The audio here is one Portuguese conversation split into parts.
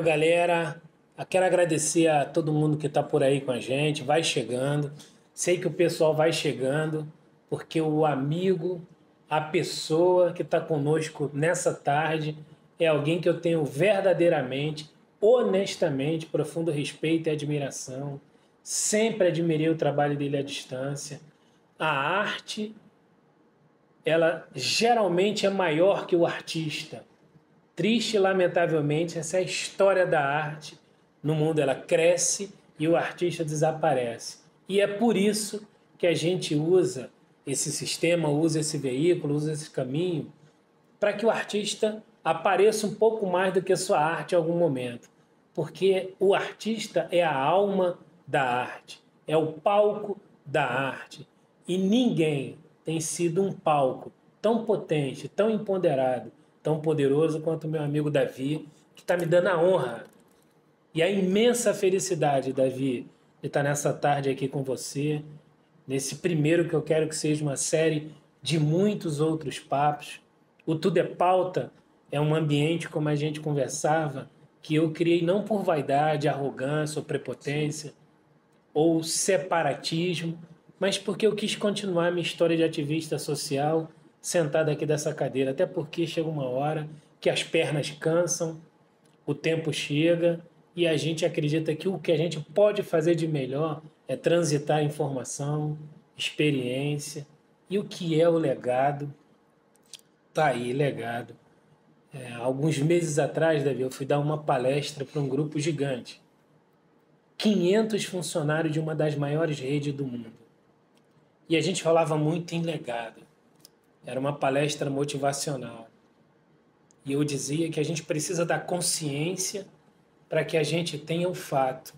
Valeu, galera. Eu quero agradecer a todo mundo que está por aí com a gente. Vai chegando. Sei que o pessoal vai chegando, porque o amigo, a pessoa que está conosco nessa tarde é alguém que eu tenho verdadeiramente, honestamente, profundo respeito e admiração. Sempre admirei o trabalho dele à distância. A arte, ela geralmente é maior que o artista. Triste e lamentavelmente, essa é a história da arte. No mundo ela cresce e o artista desaparece. E é por isso que a gente usa esse sistema, usa esse veículo, usa esse caminho, para que o artista apareça um pouco mais do que a sua arte em algum momento. Porque o artista é a alma da arte, é o palco da arte. E ninguém tem sido um palco tão potente, tão empoderado, tão poderoso quanto o meu amigo Davi, que está me dando a honra e a imensa felicidade, Davi, de estar nessa tarde aqui com você, nesse primeiro que eu quero que seja uma série de muitos outros papos. O Tudo é Pauta é um ambiente, como a gente conversava, que eu criei não por vaidade, arrogância ou prepotência, ou separatismo, mas porque eu quis continuar minha história de ativista social sentado aqui dessa cadeira, até porque chega uma hora que as pernas cansam, o tempo chega e a gente acredita que o que a gente pode fazer de melhor é transitar informação, experiência e o que é o legado. Tá aí, legado. Alguns meses atrás, Davi, eu fui dar uma palestra para um grupo gigante. 500 funcionários de uma das maiores redes do mundo. E a gente falava muito em legado. Era uma palestra motivacional. E eu dizia que a gente precisa da consciência para que a gente tenha o fato.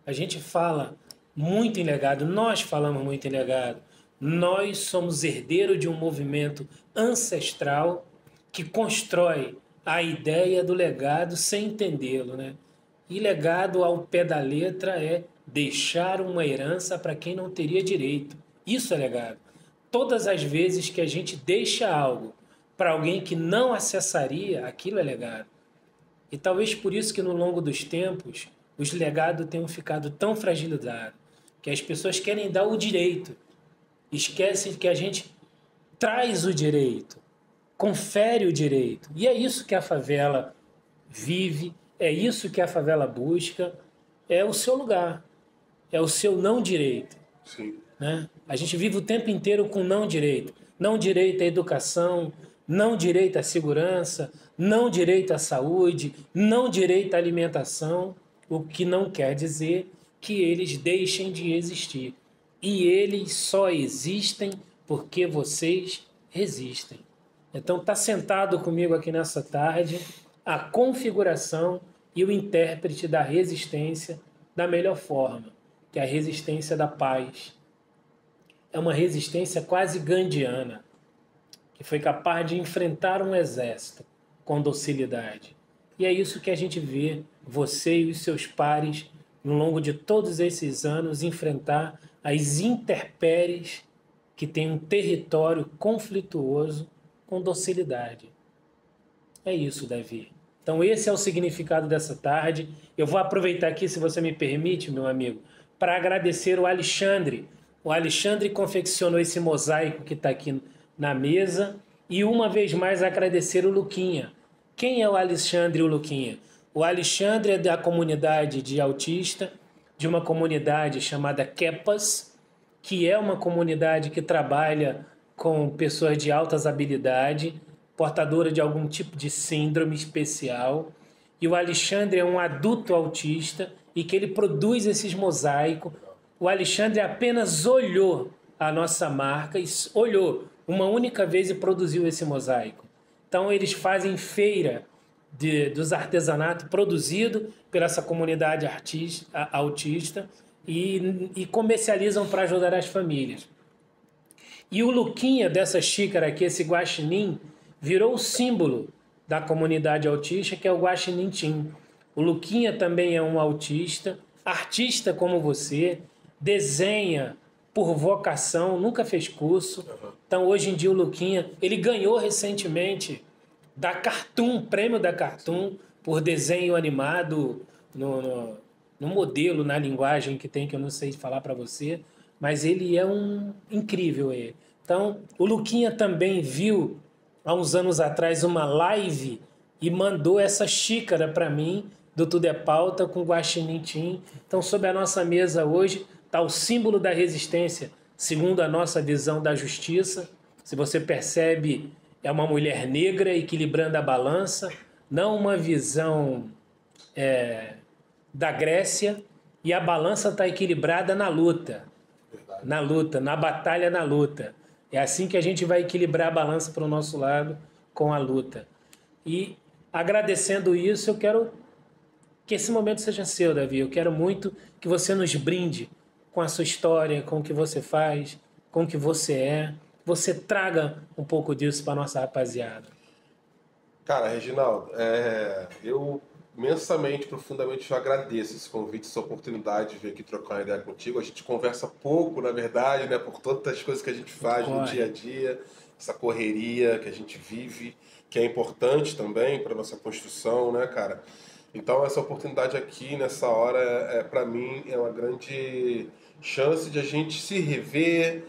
A gente fala muito em legado, nós falamos muito em legado. Nós somos herdeiros de um movimento ancestral que constrói a ideia do legado sem entendê-lo, né? E legado ao pé da letra é deixar uma herança para quem não teria direito. Isso é legado. Todas as vezes que a gente deixa algo para alguém que não acessaria, aquilo é legado. E talvez por isso que no longo dos tempos os legados tenham ficado tão fragilizados, que as pessoas querem dar o direito, esquecem que a gente traz o direito, confere o direito. E é isso que a favela vive, é isso que a favela busca, é o seu lugar, é o seu não direito. Sim. Né? A gente vive o tempo inteiro com não direito. Não direito à educação, não direito à segurança, não direito à saúde, não direito à alimentação, o que não quer dizer que eles deixem de existir. E eles só existem porque vocês resistem. Então está sentado comigo aqui nessa tarde a configuração e o intérprete da resistência da melhor forma, que é a resistência da paz. É uma resistência quase gandiana, que foi capaz de enfrentar um exército com docilidade. E é isso que a gente vê você e os seus pares, no longo de todos esses anos, enfrentar as intempéries que têm um território conflituoso com docilidade. É isso, Davi. Então esse é o significado dessa tarde. Eu vou aproveitar aqui, se você me permite, meu amigo, para agradecer o Alexandre. O Alexandre confeccionou esse mosaico que está aqui na mesa e uma vez mais agradecer o Luquinha. Quem é o Alexandre e o Luquinha? O Alexandre é da comunidade de autista, de uma comunidade chamada Kepas, que é uma comunidade que trabalha com pessoas de altas habilidades, portadora de algum tipo de síndrome especial. E o Alexandre é um adulto autista e que ele produz esses mosaicos. O Alexandre apenas olhou a nossa marca, olhou uma única vez e produziu esse mosaico. Então eles fazem feira dos artesanatos produzido pela essa comunidade autista e comercializam para ajudar as famílias. E o Luquinha dessa xícara aqui, esse guaxinim, virou o símbolo da comunidade autista, que é o Guaxinim Team. O Luquinha também é um autista, artista como você, desenha por vocação, nunca fez curso. Então, hoje em dia, o Luquinha, ele ganhou recentemente da Cartoon, prêmio da Cartoon, por desenho animado no modelo, na linguagem que tem, que eu não sei falar para você, mas ele é um incrível ele. Então, o Luquinha também viu há uns anos atrás uma live e mandou essa xícara para mim do Tudo é Pauta com Guaxinim Tim. Então, sob a nossa mesa hoje está o símbolo da resistência, segundo a nossa visão da justiça. Se você percebe, é uma mulher negra equilibrando a balança, não uma visão da Grécia, e a balança está equilibrada na luta. Verdade. Na luta, na batalha, na luta. É assim que a gente vai equilibrar a balança para o nosso lado com a luta. E agradecendo isso, eu quero que esse momento seja seu, Davi. Eu quero muito que você nos brinde com a sua história, com o que você faz, com o que você é. Você traga um pouco disso para a nossa rapaziada. Cara, Reginaldo, eu imensamente, profundamente eu agradeço esse convite, essa oportunidade de vir aqui trocar uma ideia contigo. A gente conversa pouco, na verdade, né, por tantas coisas que a gente faz no dia a dia, essa correria que a gente vive, que é importante também para nossa construção, né, cara? Então, essa oportunidade aqui, nessa hora, para mim, é uma grande chance de a gente se rever,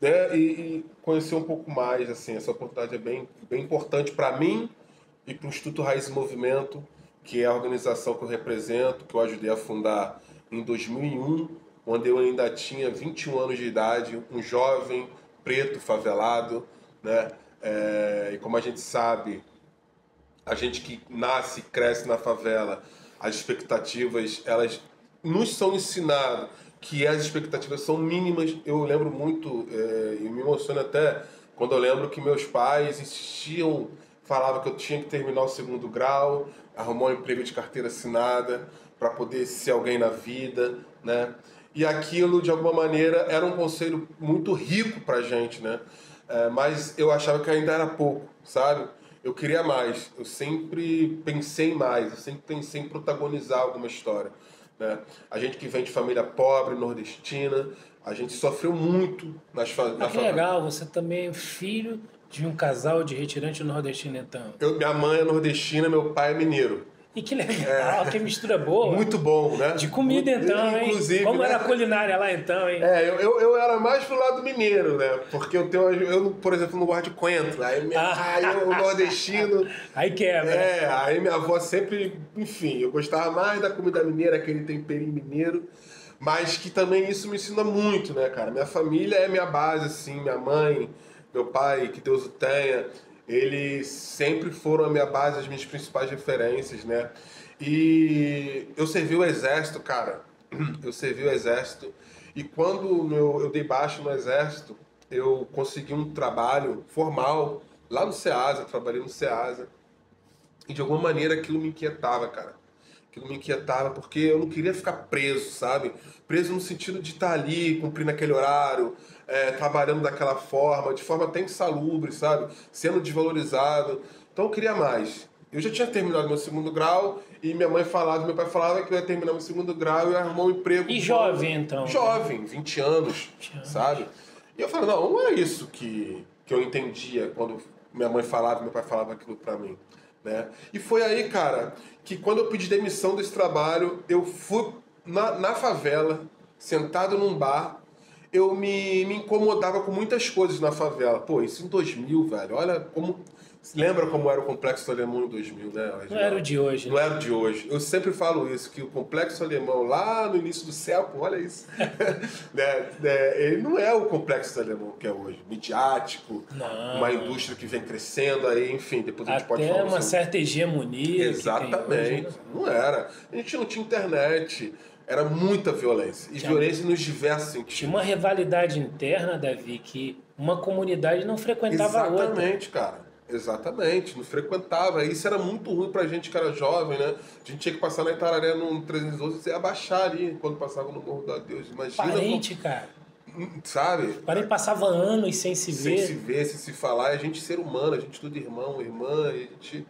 né, e conhecer um pouco mais, assim. Essa oportunidade é bem importante para mim e para o Instituto Raiz e Movimento, que é a organização que eu represento, que eu ajudei a fundar em 2001, onde eu ainda tinha 21 anos de idade, um jovem preto favelado, né? E como a gente sabe, a gente que nasce e cresce na favela, as expectativas, elas nos são ensinadas que as expectativas são mínimas. Eu lembro muito, e me emociona até quando eu lembro que meus pais insistiam, falavam que eu tinha que terminar o 2º grau, arrumar um emprego de carteira assinada para poder ser alguém na vida, né? E aquilo, de alguma maneira, era um conselho muito rico para a gente, né? Mas eu achava que ainda era pouco, sabe? Eu queria mais, eu sempre pensei em mais, eu sempre pensei em protagonizar alguma história, né? A gente que vem de família pobre, nordestina, a gente sofreu muito na favela. Que legal, você também é filho de um casal de retirante nordestino, então. Minha mãe é nordestina, meu pai é mineiro. E que legal, que mistura boa. Muito bom, né? De comida, então, hein? Inclusive, como né? era a culinária lá, então, hein? Eu era mais pro lado mineiro, né? Porque eu por exemplo, não gosto de coentro. Aí o nordestino... Aí quebra. Aí minha avó sempre... Enfim, eu gostava mais da comida mineira, aquele temperinho mineiro. Mas que também isso me ensina muito, né, cara? Minha família é minha base, assim. Minha mãe, meu pai, que Deus o tenha... Eles sempre foram a minha base, as minhas principais referências, né? E eu servi o exército, cara. Eu servi o exército. E quando eu dei baixo no exército, eu consegui um trabalho formal lá no SEASA, trabalhei no SEASA. E de alguma maneira aquilo me inquietava, cara. Aquilo me inquietava porque eu não queria ficar preso, sabe? Preso no sentido de estar ali, cumprindo aquele horário, trabalhando daquela forma, de forma até insalubre, sabe? Sendo desvalorizado. Então eu queria mais. Eu já tinha terminado meu 2º grau e meu pai falava que eu ia terminar meu 2º grau e ia arrumar um emprego. E jovem, então? Jovem, 20 anos, sabe? E eu falei, não é isso que eu entendia quando minha mãe falava, meu pai falava aquilo pra mim, né? E foi aí, cara, que quando eu pedi demissão desse trabalho, eu fui na favela, sentado num bar, eu me incomodava com muitas coisas na favela. Pô, isso em 2000, velho, olha como... Lembra como era o Complexo Alemão em 2000, né? Não era o de hoje. Não era o de hoje. Eu sempre falo isso, que o Complexo Alemão, lá no início do século, olha isso, ele não é o Complexo Alemão que é hoje. Midiático, não. Uma indústria que vem crescendo aí, enfim, depois a gente pode falar. Até uma certa hegemonia. Exatamente. Hoje, não era. A gente não tinha internet. Era muita violência. E violência nos diversos sentidos. Tinha uma rivalidade interna, Davi, que uma comunidade não frequentava a outra. Exatamente, cara. Exatamente, não frequentava. Isso era muito ruim pra gente que era jovem, né? A gente tinha que passar na Itararé no 312 e abaixar ali quando passava no Morro do Adeus. Imagina. Parente, cara. Sabe? Parente passava anos sem se ver. Sem se ver, sem se falar. E a gente ser humano, a gente tudo irmão, irmã, e a gente...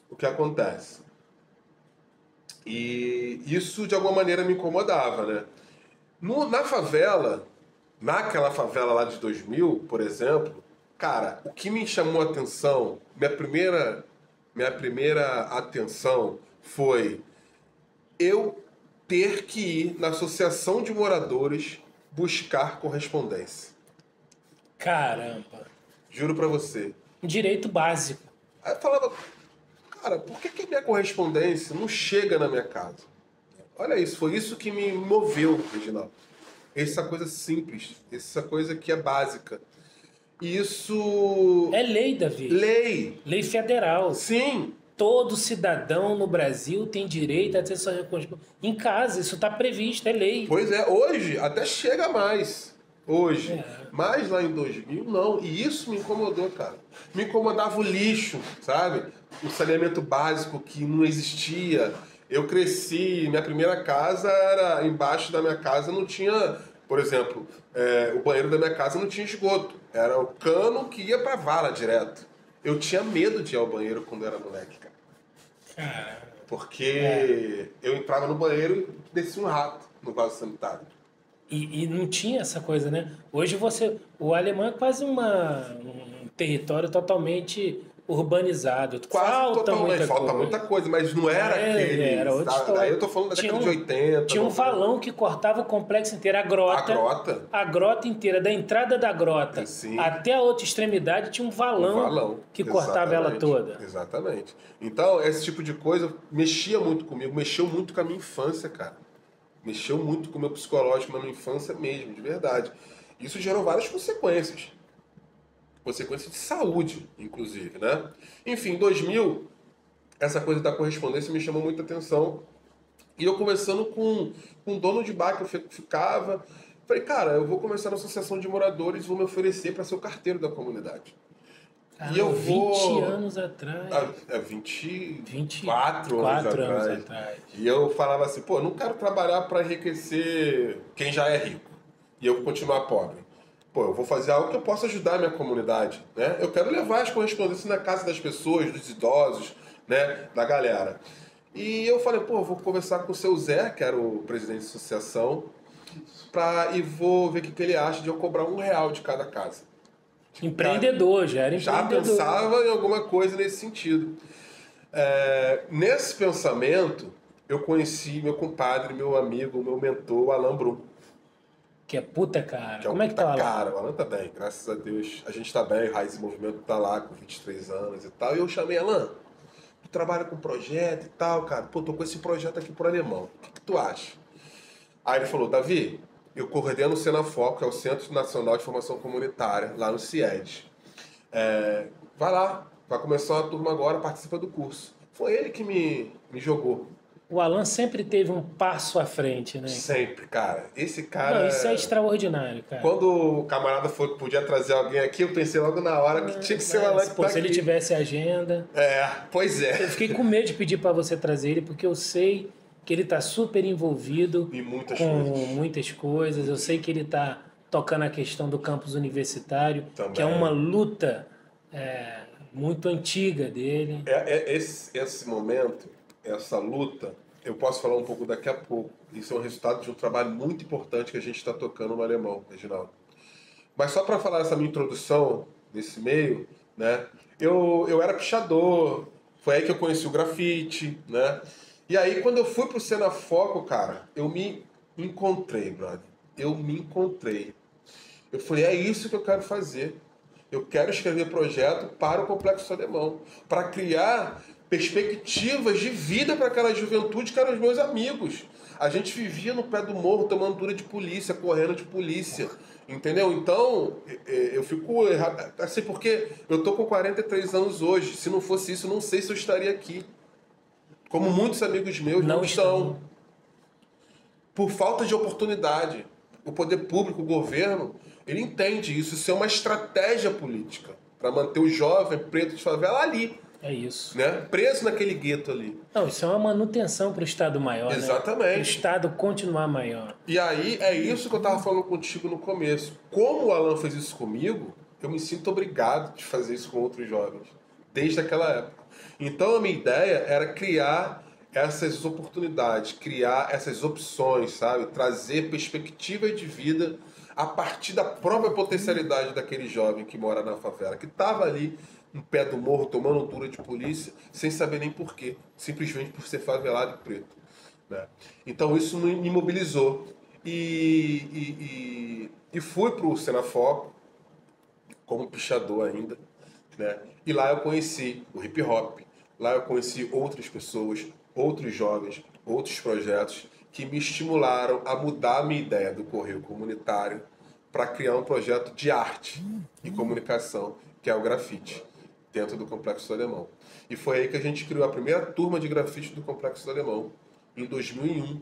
O que acontece? E isso de alguma maneira me incomodava, né? Na favela, naquela favela lá de 2000, por exemplo, cara, o que me chamou a atenção, minha primeira minha primeira atenção foi eu ter que ir na associação de moradores buscar correspondência. Caramba. Juro pra você. Um direito básico. Aí eu falava, cara, por que minha correspondência não chega na minha casa? Olha isso, foi isso que me moveu, Reginaldo. Essa coisa simples, essa coisa que é básica. Isso... É lei, Davi. Lei. Lei federal. Sim. Todo cidadão no Brasil tem direito a ter sua correspondência. Em casa, isso está previsto, é lei. Pois é, hoje até chega mais. Hoje. É. Mas lá em 2000, não. E isso me incomodou, cara. Me incomodava o lixo, sabe? O saneamento básico que não existia. Eu cresci, minha primeira casa era embaixo da minha casa, não tinha, por exemplo, o banheiro da minha casa não tinha esgoto. Era o cano que ia pra vala direto. Eu tinha medo de ir ao banheiro quando era moleque, cara. Caramba. Porque eu entrava no banheiro e descia um rato no vaso sanitário. E não tinha essa coisa, né? Hoje o Alemanha é quase um território totalmente urbanizado. Falta muita coisa, mas não era aquele. Era outra história. Aí eu tô falando da década de 80. Tinha um valão que cortava o complexo inteiro, a grota. A grota inteira, da entrada da grota até a outra extremidade, tinha um valão que cortava ela toda. Exatamente. Então, esse tipo de coisa mexia muito comigo, mexeu muito com a minha infância, cara. Mexeu muito com o meu psicológico na minha infância mesmo, de verdade. Isso gerou várias consequências. Consequências de saúde, inclusive, né? Enfim, em 2000, essa coisa da correspondência me chamou muita atenção. E eu conversando com um dono de bar que eu ficava, falei, cara, eu vou começar na associação de moradores e vou me oferecer para ser o carteiro da comunidade. E eu vou... 20 anos atrás. 24 anos atrás. E eu falava assim, pô, não quero trabalhar para enriquecer quem já é rico. E eu continuar pobre. Pô, eu vou fazer algo que eu possa ajudar a minha comunidade, né? Eu quero levar as correspondências na casa das pessoas, dos idosos, né? Da galera. E eu falei, pô, eu vou conversar com o seu Zé, que era o presidente da associação, e vou ver o que ele acha de eu cobrar R$1 de cada casa. Empreendedor, já era empreendedor. Já pensava em alguma coisa nesse sentido. Nesse pensamento, eu conheci meu compadre, meu amigo, meu mentor, Alan Brum. Que é puta cara. Como é que tá o Alan? Cara, o Alan tá bem, graças a Deus. A gente tá bem, Raiz e Movimento tá lá com 23 anos e tal. E eu chamei, Alan, tu trabalha com projeto e tal, cara. Pô, tô com esse projeto aqui pro Alemão. O que tu acha? Aí ele falou, Davi, eu coordeno o Senafoco, que é o Centro Nacional de Formação Comunitária, lá no CIED. Vai lá, vai começar uma turma agora, participa do curso. Foi ele que me jogou. O Alan sempre teve um passo à frente, né? Sempre, cara. Esse cara... Não, isso é extraordinário, cara. Quando o camarada falou que podia trazer alguém aqui, eu pensei logo na hora que tinha que ser o Alan que tá aqui. Se ele tivesse agenda... Pois é. Eu fiquei com medo de pedir para você trazer ele, porque eu sei que ele tá super envolvido muitas coisas. Eu sei que ele tá tocando a questão do campus universitário, também, que é uma luta muito antiga dele. Esse momento, essa luta, eu posso falar um pouco daqui a pouco. Isso é um resultado de um trabalho muito importante que a gente está tocando no Alemão, Reginaldo. Mas só para falar essa minha introdução desse meio, né? Eu era pichador, foi aí que eu conheci o grafite, né? E aí, quando eu fui pro Senafoco, cara, eu me encontrei, brother. Eu me encontrei. Eu falei, é isso que eu quero fazer. Eu quero escrever projeto para o Complexo Alemão, para criar perspectivas de vida para aquela juventude que eram os meus amigos. A gente vivia no pé do morro tomando dura de polícia, correndo de polícia, entendeu? Então, eu fico errado, assim, porque eu tô com 43 anos hoje. Se não fosse isso, eu não sei se eu estaria aqui. Como muitos amigos meus não estão. Por falta de oportunidade. O poder público, o governo, ele entende isso. Isso é uma estratégia política para manter o jovem preto de favela ali. É isso. Né? Preso naquele gueto ali. Não, isso é uma manutenção para o Estado maior. Exatamente. Né? Para o Estado continuar maior. E aí, é isso que eu estava falando contigo no começo. Como o Alan fez isso comigo, eu me sinto obrigado de fazer isso com outros jovens. Desde aquela época. Então, a minha ideia era criar essas oportunidades, criar essas opções, sabe? Trazer perspectiva de vida a partir da própria potencialidade daquele jovem que mora na favela, que estava ali um pé do morro, tomando dura de polícia, sem saber nem porquê, simplesmente por ser favelado e preto. Né? Então isso me imobilizou. E fui para o Senafoco, como pichador ainda, né? E lá eu conheci o hip hop, lá eu conheci outras pessoas, outros jovens, outros projetos que me estimularam a mudar a minha ideia do correio comunitário para criar um projeto de arte e comunicação, que é o grafite, dentro do Complexo do Alemão. E foi aí que a gente criou a primeira turma de grafite do Complexo do Alemão, em 2001.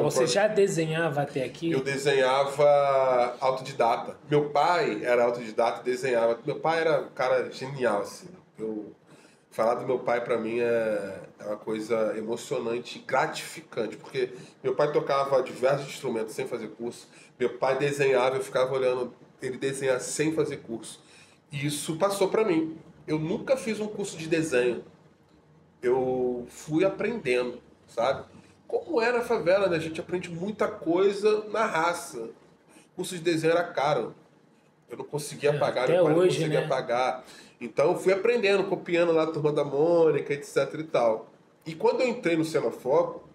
Você já desenhava até aqui? Eu desenhava autodidata. Meu pai era autodidata e desenhava. Meu pai era um cara genial, assim. Falar do meu pai, para mim, é uma coisa emocionante, gratificante, porque meu pai tocava diversos instrumentos sem fazer curso. Meu pai desenhava, eu ficava olhando ele desenhar sem fazer curso. E isso passou para mim. Eu nunca fiz um curso de desenho. Eu fui aprendendo, sabe? Como é na favela, né? A gente aprende muita coisa na raça. O curso de desenho era caro. Eu não conseguia pagar, meu pai não conseguia pagar. Então eu fui aprendendo, copiando lá a Turma da Mônica, etc e tal. E quando eu entrei no Senafoco,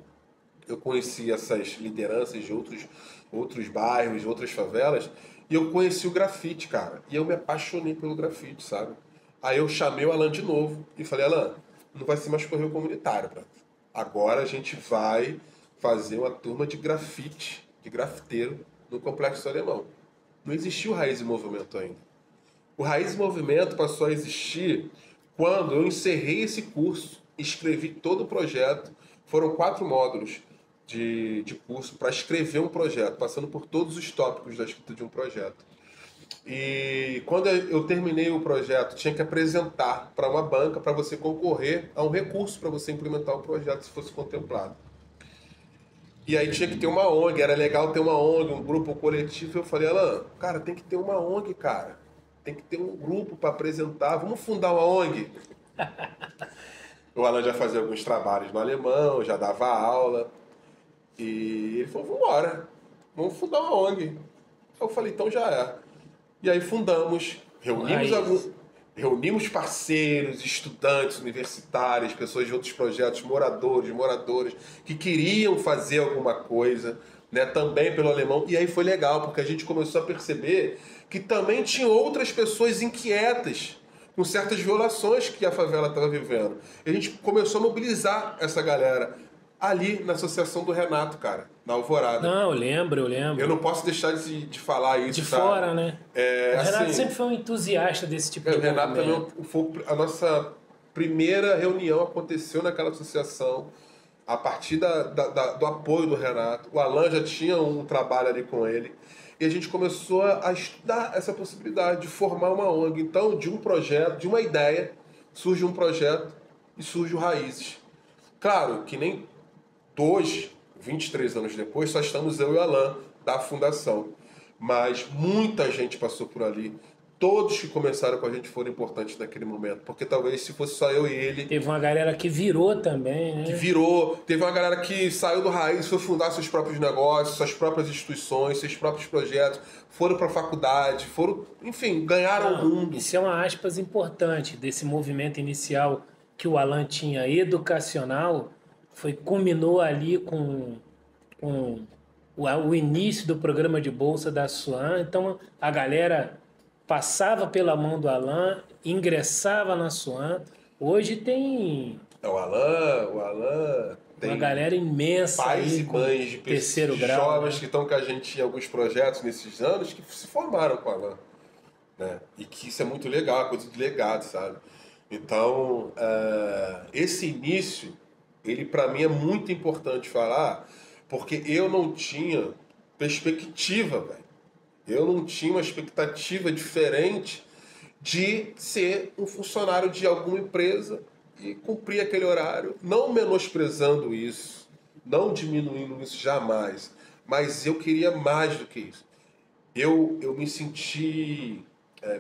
eu conheci essas lideranças de outros bairros, outras favelas, e eu conheci o grafite, cara. E eu me apaixonei pelo grafite, sabe? Aí eu chamei o Alan de novo e falei, Alan, não vai ser mais correio comunitário, cara. Agora a gente vai fazer uma turma de grafite, de grafiteiro, no Complexo Alemão. Não existia o Raiz e Movimento ainda. O Raiz e Movimento passou a existir quando eu encerrei esse curso, escrevi todo o projeto. Foram 4 módulos de curso para escrever um projeto, passando por todos os tópicos da escrita de um projeto. E quando eu terminei o projeto, tinha que apresentar para uma banca para você concorrer a um recurso para você implementar o projeto se fosse contemplado. E aí tinha que ter uma ONG, era legal ter uma ONG, um grupo, um coletivo. Eu falei, Alan, cara, tem que ter uma ONG, cara. Tem que ter um grupo para apresentar. Vamos fundar uma ONG. O Alan já fazia alguns trabalhos no alemão, já dava aula. E ele falou, vambora, vamos fundar uma ONG. Eu falei, então já é. E aí fundamos, reunimos parceiros, estudantes, universitários, pessoas de outros projetos, moradores, que queriam fazer alguma coisa, né, também pelo alemão. E aí foi legal, porque a gente começou a perceber que também tinha outras pessoas inquietas com certas violações que a favela estava vivendo. E a gente começou a mobilizar essa galera ali na Associação do Renato, cara, na Alvorada. Não, eu lembro. Eu não posso deixar de falar isso, de fora, né? O Renato assim, sempre foi um entusiasta desse tipo de movimento. O Renato também foi a nossa primeira reunião aconteceu naquela associação a partir do apoio do Renato. O Alan já tinha um trabalho ali com ele. E a gente começou a estudar essa possibilidade de formar uma ONG. Então, de um projeto, de uma ideia, surge um projeto e surge o Raízes. Claro que nem hoje, 23 anos depois, só estamos eu e o Alan da fundação. Mas muita gente passou por ali. Todos que começaram com a gente foram importantes naquele momento. Porque talvez se fosse só eu e ele... Teve uma galera que virou também, né? Teve uma galera que saiu do Raiz, foi fundar seus próprios negócios, suas próprias instituições, seus próprios projetos, foram para a faculdade, enfim, ganharam o mundo. Isso é uma aspas importante desse movimento inicial que o Alan tinha educacional, culminou ali com o início do programa de bolsa da Suam. Então a galera passava pela mão do Alan, ingressava na Suam. Hoje tem o Alan tem uma galera imensa, pais e mães de terceiro grau, jovens, né, que estão com a gente em alguns projetos nesses anos que se formaram com o Alan, né? E que isso é muito legal, coisa de legado, sabe? Então esse início, ele para mim é muito importante falar, porque eu não tinha perspectiva, velho. Eu não tinha uma expectativa diferente de ser um funcionário de alguma empresa e cumprir aquele horário, não menosprezando isso, não diminuindo isso jamais, mas eu queria mais do que isso. Eu me senti...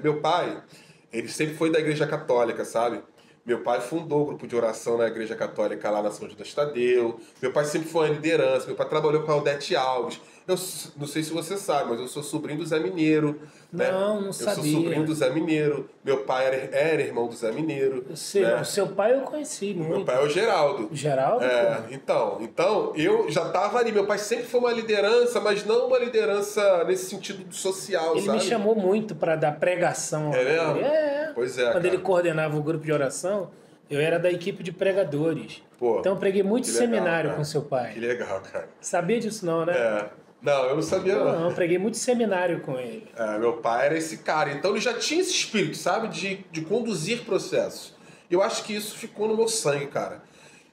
meu pai, ele sempre foi da igreja católica, sabe? Meu pai fundou o grupo de oração na Igreja Católica lá na São Judas Tadeu. Meu pai sempre foi uma liderança. Meu pai trabalhou com a Aldete Alves. Eu não sei se você sabe, mas eu sou sobrinho do Zé Mineiro, né? Não Eu sabia. sou sobrinho do Zé Mineiro. Meu pai era irmão do Zé Mineiro. Né? O seu pai eu conheci muito. Meu pai é o Geraldo. O Geraldo? Então, eu já estava ali. Meu pai sempre foi uma liderança, mas não uma liderança nesse sentido social, Ele sabe? me chamou muito para dar pregação. É mesmo? Pois é, Quando cara. ele coordenava o grupo de oração, eu era da equipe de pregadores. Pô, então eu preguei muito seminário legal, com seu pai. Que legal, cara. Sabia disso não, né? Não, eu não sabia não. Não, preguei muito seminário com ele. Meu pai era esse cara. Então ele já tinha esse espírito, sabe? De conduzir processos. Eu acho que isso ficou no meu sangue, cara.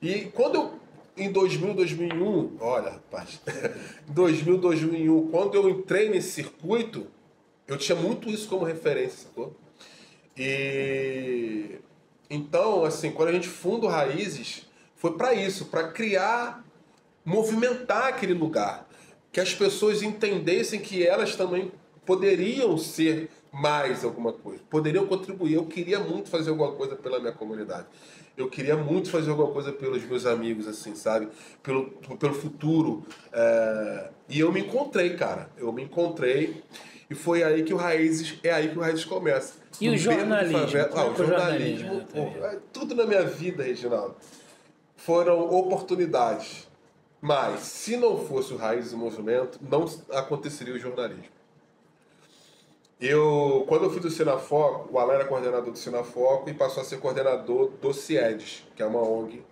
E quando eu, em 2000, 2001, olha, rapaz, em 2000, 2001, quando eu entrei nesse circuito, eu tinha muito isso como referência, sacou? E então, assim, quando a gente funda o Raízes, foi para isso, para criar, movimentar aquele lugar, que as pessoas entendessem que elas também poderiam ser mais alguma coisa, poderiam contribuir. Eu queria muito fazer alguma coisa pela minha comunidade. Eu queria muito fazer alguma coisa pelos meus amigos, assim, sabe? Pelo futuro. E eu me encontrei, cara. Eu me encontrei. E foi aí que o Raízes, começa. E o jornalismo? O jornalismo, tudo na minha vida, Reginaldo, foram oportunidades. Mas, se não fosse o Raízes do Movimento, não aconteceria o jornalismo. Quando eu fui do Sinafoco, o Alan era coordenador do Sinafoco e passou a ser coordenador do CIEDES, que é uma ONG, não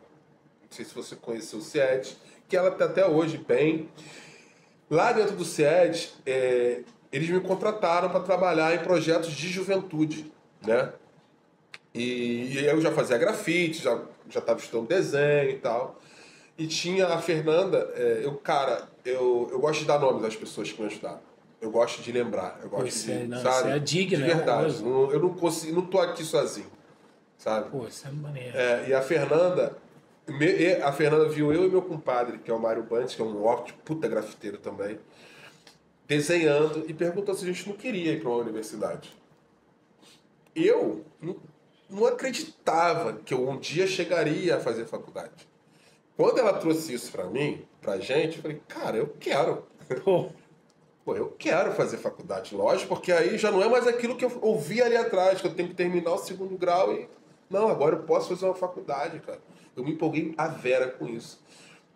sei se você conheceu o CIEDES, que ela está até hoje bem. Lá dentro do CIEDES, eles me contrataram para trabalhar em projetos de juventude, né? E eu já fazia grafite, já estava estudando desenho e tal. E tinha a Fernanda, eu gosto de dar nomes às pessoas que me ajudaram. Eu gosto de lembrar, eu gosto sabe? Você é digno, de verdade. Eu não consigo, não tô aqui sozinho, sabe? Pô, isso é maneiro. E a Fernanda viu eu e meu compadre, que é o Mário Bantes, que é um ótimo puta grafiteiro também, desenhando e perguntou se a gente não queria ir para uma universidade. Eu não acreditava que eu um dia chegaria a fazer faculdade. Quando ela trouxe isso pra mim, pra gente, eu falei, cara, eu quero. Pô, eu quero fazer faculdade, lógico, porque aí já não é mais aquilo que eu ouvi ali atrás, que eu tenho que terminar o 2º grau e... Não, agora eu posso fazer uma faculdade, cara. Eu me empolguei a vera com isso.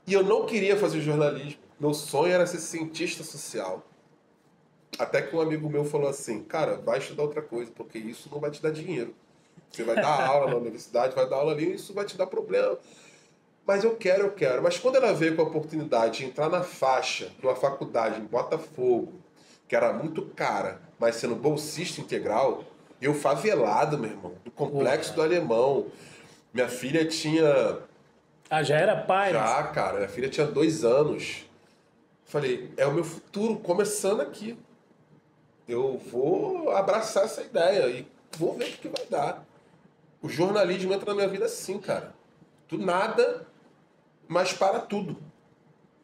E eu não queria fazer jornalismo. Meu sonho era ser cientista social. Até que um amigo meu falou assim, cara, vai estudar outra coisa, porque isso não vai te dar dinheiro. Você vai dar aula na universidade, vai dar aula ali, isso vai te dar problema. Mas eu quero. Mas quando ela veio com a oportunidade de entrar na faixa, numa faculdade em Botafogo, que era muito cara, mas sendo bolsista integral, eu favelado, meu irmão, do Complexo do Alemão. Minha filha tinha... já era pai? Já, cara. Minha filha tinha 2 anos. Falei, é o meu futuro começando aqui. Eu vou abraçar essa ideia e vou ver o que vai dar. O jornalismo entra na minha vida assim, cara. Do nada, mas para tudo.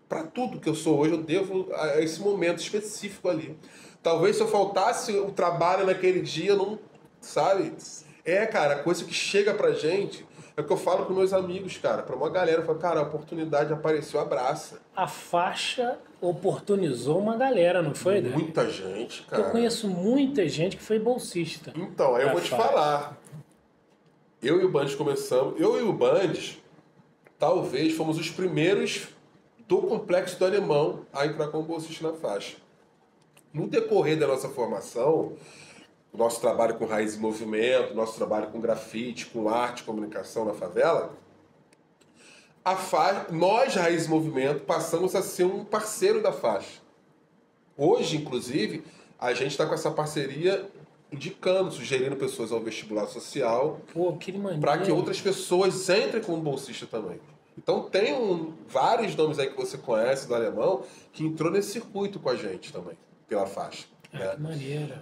Para tudo que eu sou hoje, eu devo a esse momento específico ali. Talvez se eu faltasse o trabalho naquele dia, eu não... Sabe? Cara, a coisa que chega pra gente... É o que eu falo com meus amigos, cara. Pra uma galera, eu falo, cara, a oportunidade apareceu, abraça. A faixa oportunizou uma galera, não foi, Dani? Muita gente, cara. Eu conheço muita gente que foi bolsista. Então, aí eu vou te falar. Eu e o Bandes começamos... Eu e o Bandes, talvez, fomos os primeiros do Complexo do Alemão a entrar como bolsista na faixa. No decorrer da nossa formação... O nosso trabalho com Raiz e Movimento, o nosso trabalho com grafite, com arte, comunicação na favela, nós, Raiz e Movimento, passamos a ser um parceiro da faixa. Hoje, inclusive, a gente está com essa parceria indicando, sugerindo pessoas ao vestibular social para que outras pessoas entrem como bolsista também. Então tem vários nomes aí que você conhece do Alemão que entrou nesse circuito com a gente também, pela faixa. Que maneiro.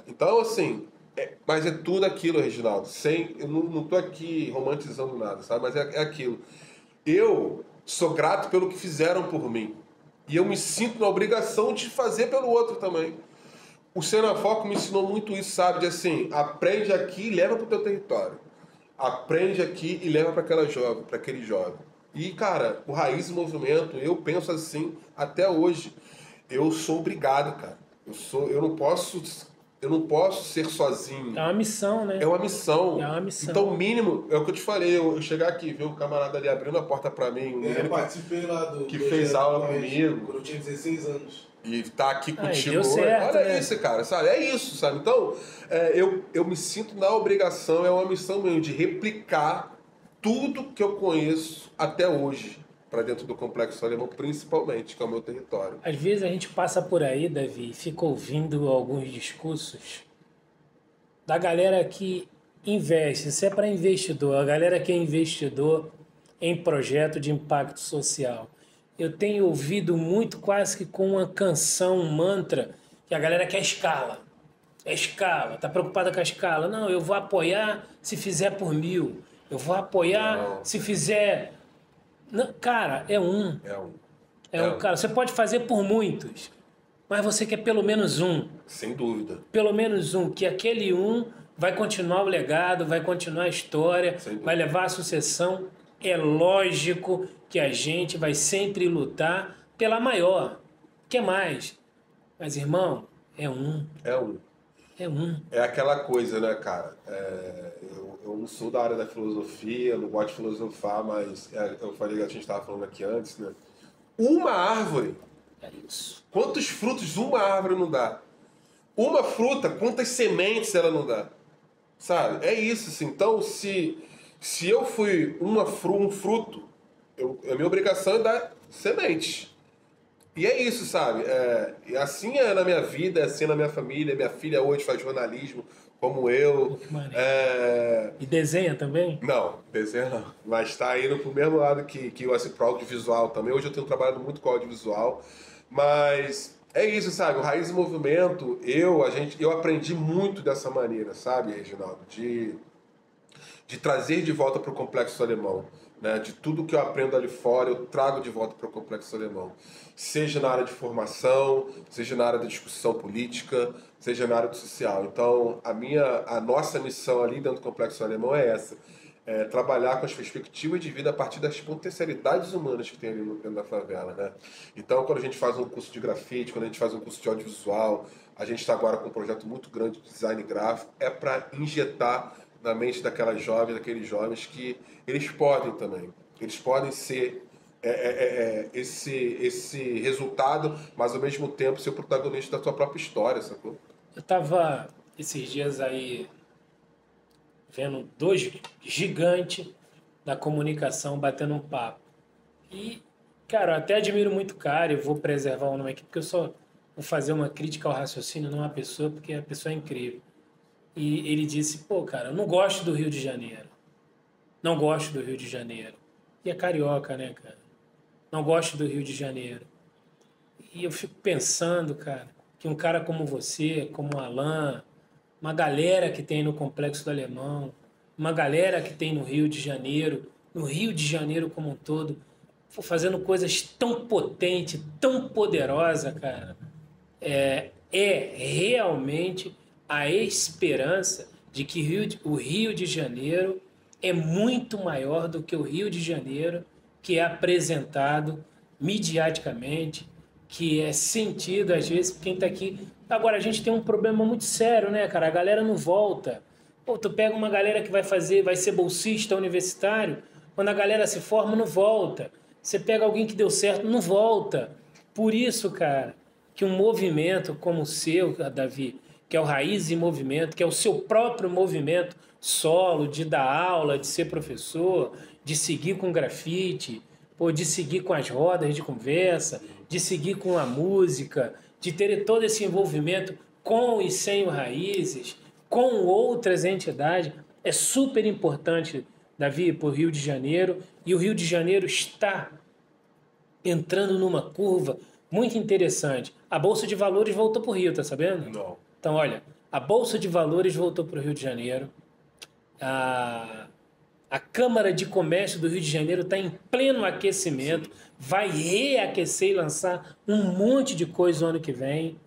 Então, assim, mas é tudo aquilo, Reginaldo. Eu não tô aqui romantizando nada, sabe? Mas é aquilo. Eu sou grato pelo que fizeram por mim. E eu me sinto na obrigação de fazer pelo outro também. O Sinafoco me ensinou muito isso, sabe? De assim, aprende aqui e leva pro teu território. aprende aqui e leva para aquela jovem, para aquele jovem. E, cara, o Raiz e Movimento, eu penso assim até hoje. Eu sou obrigado, cara. Eu não posso ser sozinho. É uma missão, né? É uma missão. É uma missão. Então, o mínimo, é o que eu te falei, eu chegar aqui, ver o camarada ali abrindo a porta pra mim, Eu participei lá do que fez aula Nós, comigo. quando eu tinha 16 anos. E tá aqui contigo deu hoje. certo, Olha né? isso, cara, sabe? É isso, sabe? Então, eu me sinto na obrigação, é uma missão mesmo, de replicar tudo que eu conheço até hoje para dentro do Complexo Alemão, principalmente, que é o meu território. Às vezes a gente passa por aí, Davi, e fica ouvindo alguns discursos da galera que investe. Isso é para investidor, a galera que é investidor em projeto de impacto social. Eu tenho ouvido muito, quase que com uma canção, um mantra, que a galera quer escala. É escala, tá preocupada com a escala. Não, eu vou apoiar se fizer por 1.000. Eu vou apoiar se fizer... Não, cara, é um. Cara, você pode fazer por muitos, mas você quer pelo menos um. Sem dúvida. Pelo menos um, que aquele um vai continuar o legado, vai continuar a história, vai levar a sucessão. É lógico que a gente vai sempre lutar pela maior. Quer mais? Mas, irmão, é um. É um. É um. É aquela coisa, né, cara? Eu não sou da área da filosofia, eu não gosto de filosofar, mas eu falei que a gente estava falando aqui antes, né? Uma árvore. É isso. Quantos frutos uma árvore não dá? Uma fruta, quantas sementes ela não dá? Sabe? É isso, assim. Então, se eu fui um fruto, a minha obrigação é dar sementes. E é isso, sabe? E assim é na minha vida, é assim na minha família. Minha filha hoje faz jornalismo, como eu. E desenha também? Não, desenha não. Mas está indo pro mesmo lado que eu, assim, pro audiovisual também. Hoje eu tenho trabalhado muito com audiovisual. Mas é isso, sabe? O Raiz e Movimento, eu aprendi muito dessa maneira, sabe, Reginaldo? De trazer de volta para o Complexo Alemão. Né? De tudo que eu aprendo ali fora, eu trago de volta para o Complexo Alemão. Seja na área de formação, seja na área da discussão política, seja na área do social. Então, a nossa missão ali dentro do Complexo Alemão é essa. Trabalhar com as perspectivas de vida a partir das potencialidades humanas que tem ali dentro da favela. Né? Então, quando a gente faz um curso de grafite, quando a gente faz um curso de audiovisual, a gente está agora com um projeto muito grande de design gráfico, é para injetar na mente daquelas jovens, daqueles jovens, que eles podem também. Eles podem ser esse resultado, mas ao mesmo tempo ser o protagonista da sua própria história, sacou? Eu estava esses dias aí vendo 2 gigantes da comunicação batendo um papo. E, cara, eu até admiro muito o cara, eu vou preservar o nome aqui, porque eu só vou fazer uma crítica ao raciocínio numa pessoa, porque a pessoa é incrível. E ele disse, pô, cara, eu não gosto do Rio de Janeiro. Não gosto do Rio de Janeiro. E é carioca, né, cara? Não gosto do Rio de Janeiro. E eu fico pensando, cara, que um cara como você, como o Alan, uma galera que tem no Complexo do Alemão, uma galera que tem no Rio de Janeiro como um todo, fazendo coisas tão potentes, tão poderosas, cara, é realmente a esperança de que o Rio de Janeiro é muito maior do que o Rio de Janeiro que é apresentado mediaticamente, que é sentido às vezes por quem está aqui. Agora, a gente tem um problema muito sério, né, cara? A galera não volta. Pô, tu pega uma galera que vai ser bolsista universitário, quando a galera se forma, não volta. Você pega alguém que deu certo, não volta. Por isso, cara, que um movimento como o seu, Davi, que é o Raiz e Movimento, que é o seu próprio movimento solo, de dar aula, de ser professor, de seguir com grafite, pô, de seguir com as rodas de conversa, de seguir com a música, de ter todo esse envolvimento com e sem o Raízes, com outras entidades, é super importante, Davi, para o Rio de Janeiro, e o Rio de Janeiro está entrando numa curva muito interessante. A Bolsa de Valores voltou para o Rio, tá sabendo? Não. Então, olha, a Bolsa de Valores voltou para o Rio de Janeiro, a Câmara de Comércio do Rio de Janeiro está em pleno aquecimento, vai reaquecer e lançar um monte de coisa no ano que vem.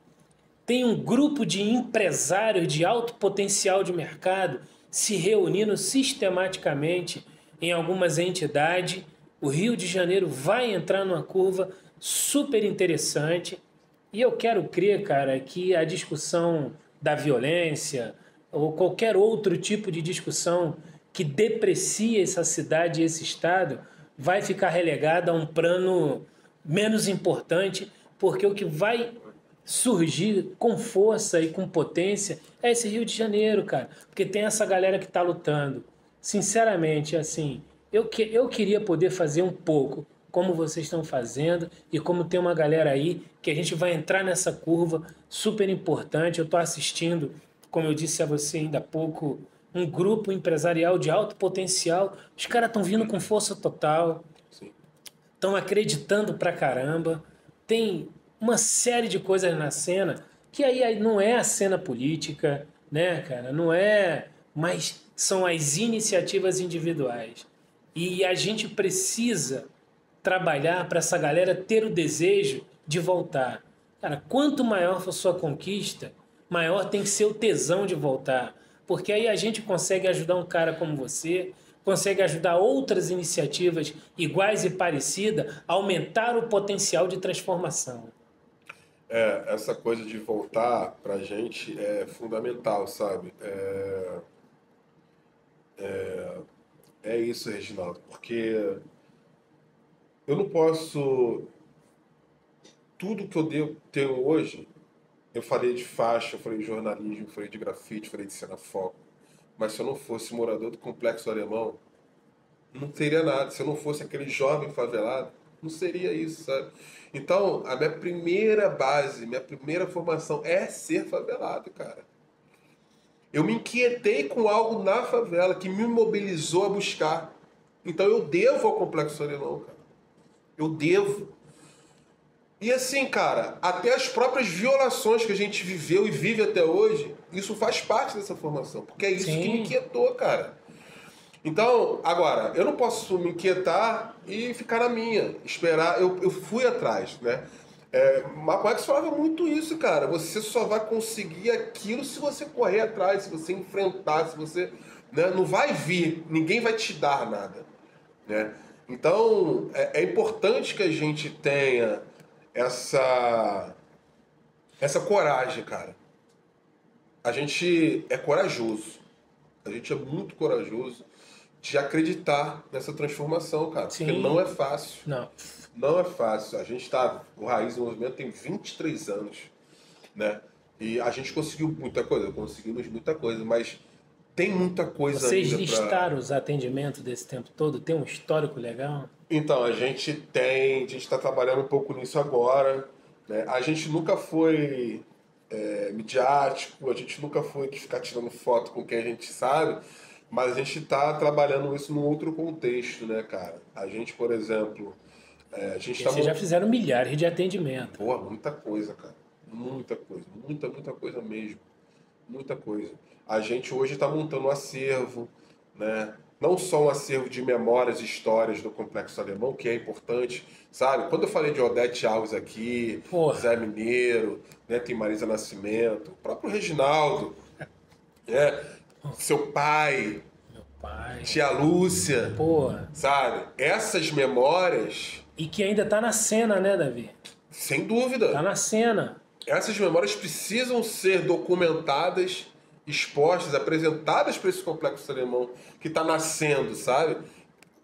Tem um grupo de empresários de alto potencial de mercado se reunindo sistematicamente em algumas entidades. O Rio de Janeiro vai entrar numa curva super interessante. E eu quero crer, cara, que a discussão da violência ou qualquer outro tipo de discussão que deprecia essa cidade e esse estado vai ficar relegada a um plano menos importante, porque o que vai surgir com força e com potência é esse Rio de Janeiro, cara. Porque tem essa galera que está lutando. Sinceramente, assim, eu queria poder fazer um pouco como vocês estão fazendo e como tem uma galera aí que a gente vai entrar nessa curva super importante. Eu estou assistindo, como eu disse a você ainda há pouco, um grupo empresarial de alto potencial. Os caras estão vindo com força total, estão acreditando pra caramba. Tem uma série de coisas na cena que aí não é a cena política, né, cara? Não é, mas são as iniciativas individuais. E a gente precisa trabalhar para essa galera ter o desejo de voltar. Cara, quanto maior for sua conquista, maior tem que ser o tesão de voltar. Porque aí a gente consegue ajudar um cara como você, consegue ajudar outras iniciativas iguais e parecidas a aumentar o potencial de transformação. Essa coisa de voltar pra gente é fundamental, sabe? É isso, Reginaldo, porque eu não posso. Tudo que eu tenho hoje, eu falei de faixa, eu falei de jornalismo, eu falei de grafite, eu falei de cena foco. Mas se eu não fosse morador do Complexo Alemão, não teria nada. Se eu não fosse aquele jovem favelado, não seria isso, sabe? Então, a minha primeira base, minha primeira formação é ser favelado, cara. Eu me inquietei com algo na favela que me mobilizou a buscar. Então eu devo ao Complexo Alemão, cara. Eu devo. E assim, cara, até as próprias violações que a gente viveu e vive até hoje, isso faz parte dessa formação. Porque é isso Sim. que me inquietou, cara. Então, agora, eu não posso me inquietar e ficar na minha, esperar. Eu fui atrás, né? Marco falava muito isso, cara. Você só vai conseguir aquilo se você correr atrás, se você enfrentar, se você. Né? Não vai vir, ninguém vai te dar nada. Né? Então, é importante que a gente tenha essa coragem, cara. A gente é corajoso. A gente é muito corajoso de acreditar nessa transformação, cara. Sim. Porque não é fácil. Não. Não é fácil. A gente tá... O Raiz do Movimento tem 23 anos, né? E a gente conseguiu muita coisa. Conseguimos muita coisa, mas tem muita coisa Vocês ainda listaram os atendimentos desse tempo todo? Tem um histórico legal? Então, a gente está trabalhando um pouco nisso agora, né? A gente nunca foi midiático, a gente nunca foi de ficar tirando foto com quem a gente sabe, mas a gente está trabalhando isso num outro contexto, né, cara? A gente, por exemplo, a gente Vocês já fizeram milhares de atendimentos. Pô, muita coisa, cara. Muita coisa. Muita coisa mesmo. Muita coisa. A gente hoje está montando um acervo, né? Não só um acervo de memórias e histórias do Complexo Alemão, que é importante, sabe? Quando eu falei de Odete Alves aqui, Porra. Zé Mineiro, né? Tem Marisa Nascimento, o próprio Reginaldo, né? Seu pai, Meu pai. tia Lúcia, Porra. sabe? Essas memórias, E que ainda tá na cena, né, Davi? sem dúvida. Tá na cena. Essas memórias precisam ser documentadas, expostas, apresentadas para esse Complexo Alemão que está nascendo, sabe?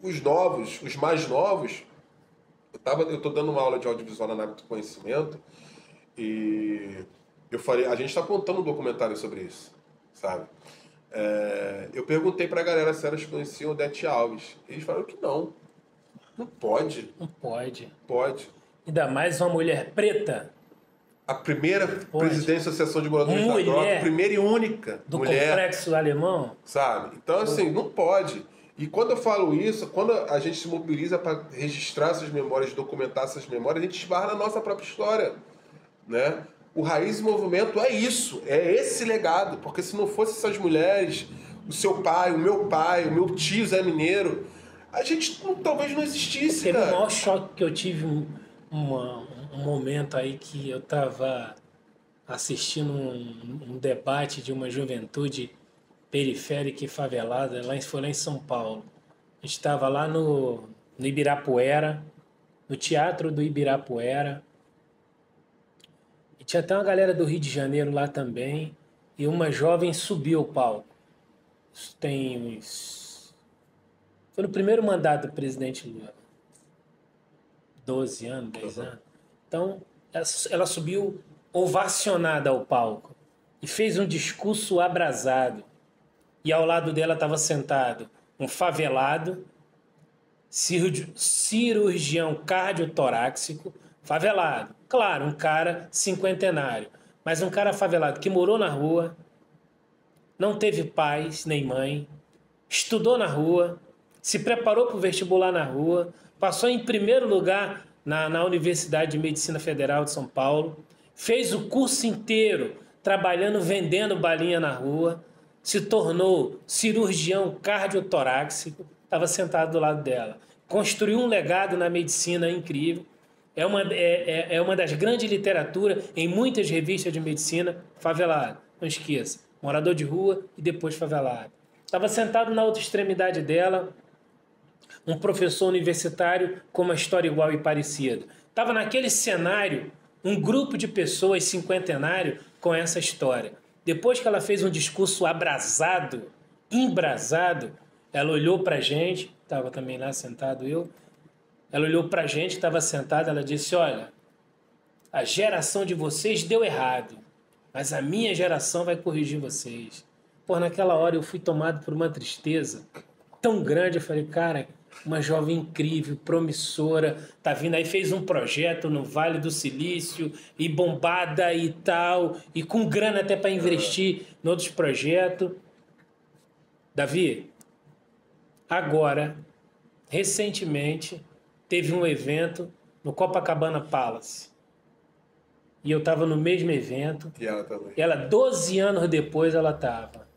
Os novos, os mais novos... Eu estou dando uma aula de audiovisual na Nave do Conhecimento e eu falei, a gente está apontando um documentário sobre isso, sabe? Eu perguntei para a galera se elas conheciam Odete Alves. Eles falaram que não. Não pode. Não pode. Pode. Ainda mais uma mulher preta A primeira presidente da Associação de Moradores da Droga, primeira e única do mulher, Complexo Alemão. sabe? Então, assim, não pode. E quando eu falo isso, quando a gente se mobiliza para registrar essas memórias, documentar essas memórias, a gente esbarra na nossa própria história, né? O Raiz e Movimento é isso, é esse legado, porque se não fosse essas mulheres, o seu pai, o meu tio Zé Mineiro, a gente talvez não existisse, Teve cara. o maior choque que eu tive um momento aí que eu estava assistindo um debate de uma juventude periférica e favelada, foi lá em São Paulo. A gente estava lá no Ibirapuera, no Teatro do Ibirapuera. E tinha até uma galera do Rio de Janeiro lá também. E uma jovem subiu ao palco. Isso tem uns... Foi no primeiro mandato do presidente Lula. 12 anos, 10 anos. Então, ela subiu ovacionada ao palco e fez um discurso abrasado. E ao lado dela estava sentado um favelado, cirurgião cardiotorácico, favelado. Claro, um cara cinquentenário, mas um cara favelado que morou na rua, não teve pais nem mãe, estudou na rua, se preparou para o vestibular na rua, passou em primeiro lugar na Universidade de Medicina Federal de São Paulo, fez o curso inteiro trabalhando, vendendo balinha na rua, se tornou cirurgião cardiotorácico, estava sentado do lado dela. Construiu um legado na medicina incrível. É uma das grandes literaturas em muitas revistas de medicina, favelado. Não esqueça, morador de rua e depois favelado. Estava sentado na outra extremidade dela, um professor universitário com uma história igual e parecida. Estava naquele cenário um grupo de pessoas cinquentenário com essa história. Depois que ela fez um discurso abrasado, embrasado, ela olhou para a gente, estava também lá sentado eu, ela olhou para a gente, estava sentada, ela disse, olha, a geração de vocês deu errado, mas a minha geração vai corrigir vocês. Pô, naquela hora eu fui tomado por uma tristeza tão grande, eu falei, cara, uma jovem incrível, promissora, tá vindo aí, fez um projeto no Vale do Silício, e bombada e tal, e com grana até para investir em outros projetos. Davi, agora, recentemente, teve um evento no Copacabana Palace. E eu estava no mesmo evento. E ela também. E ela, 12 anos depois, ela estava.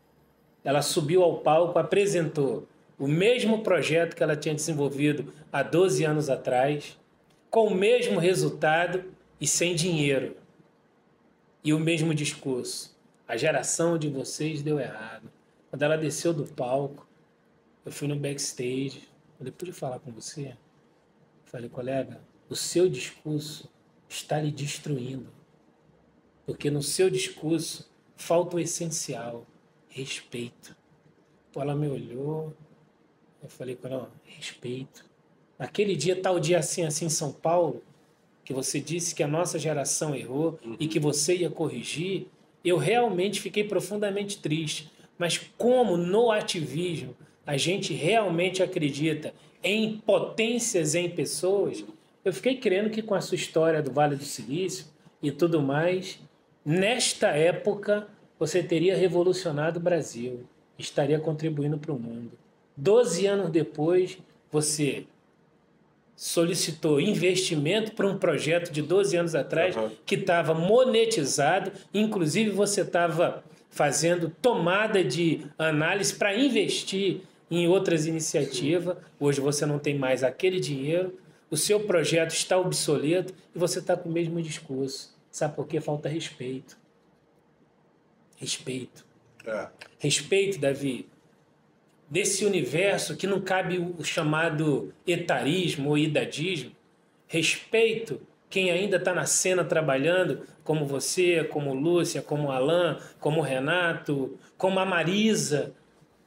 Ela subiu ao palco, apresentou o mesmo projeto que ela tinha desenvolvido há 12 anos atrás, com o mesmo resultado e sem dinheiro. E o mesmo discurso. A geração de vocês deu errado. Quando ela desceu do palco, eu fui no backstage. Falei, pude falar com você? Falei, colega, o seu discurso está lhe destruindo. Porque no seu discurso falta o essencial, respeito. Pô, ela me olhou, eu falei com ela, respeito. Naquele dia, tal dia assim em São Paulo, que você disse que a nossa geração errou e que você ia corrigir, eu realmente fiquei profundamente triste. Mas como no ativismo a gente realmente acredita em potências em pessoas, eu fiquei crendo que com a sua história do Vale do Silício e tudo mais, nesta época você teria revolucionado o Brasil, estaria contribuindo para o mundo. 12 anos depois, você solicitou investimento para um projeto de 12 anos atrás que estava monetizado, inclusive você estava fazendo tomada de análise para investir em outras iniciativas. Hoje você não tem mais aquele dinheiro, o seu projeto está obsoleto e você está com o mesmo discurso. Sabe por quê? Falta respeito. Respeito. Respeito, Davi, desse universo que não cabe o chamado etarismo ou idadismo. Respeito quem ainda está na cena trabalhando, como você, como Lúcia, como Alan, como Renato, como a Marisa,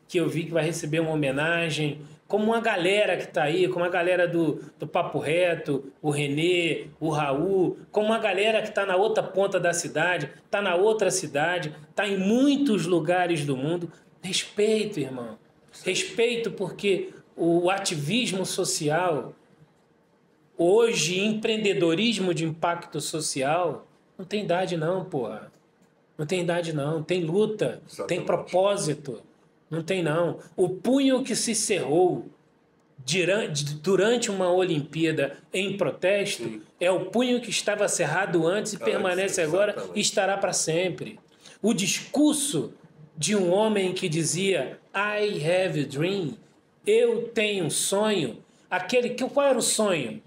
que eu vi que vai receber uma homenagem, como uma galera que está aí, como a galera do Papo Reto, o Renê, o Raul, como uma galera que está na outra ponta da cidade, está na outra cidade, está em muitos lugares do mundo. Respeito, irmão. Respeito, porque o ativismo social, hoje, empreendedorismo de impacto social, não tem idade não, porra. Não tem idade não, tem luta, Exatamente. Tem propósito. Não tem não. O punho que se cerrou durante uma Olimpíada em protesto, sim, é o punho que estava cerrado antes e permanece agora e estará para sempre. O discurso de um homem que dizia I have a dream, eu tenho um sonho, qual era o sonho?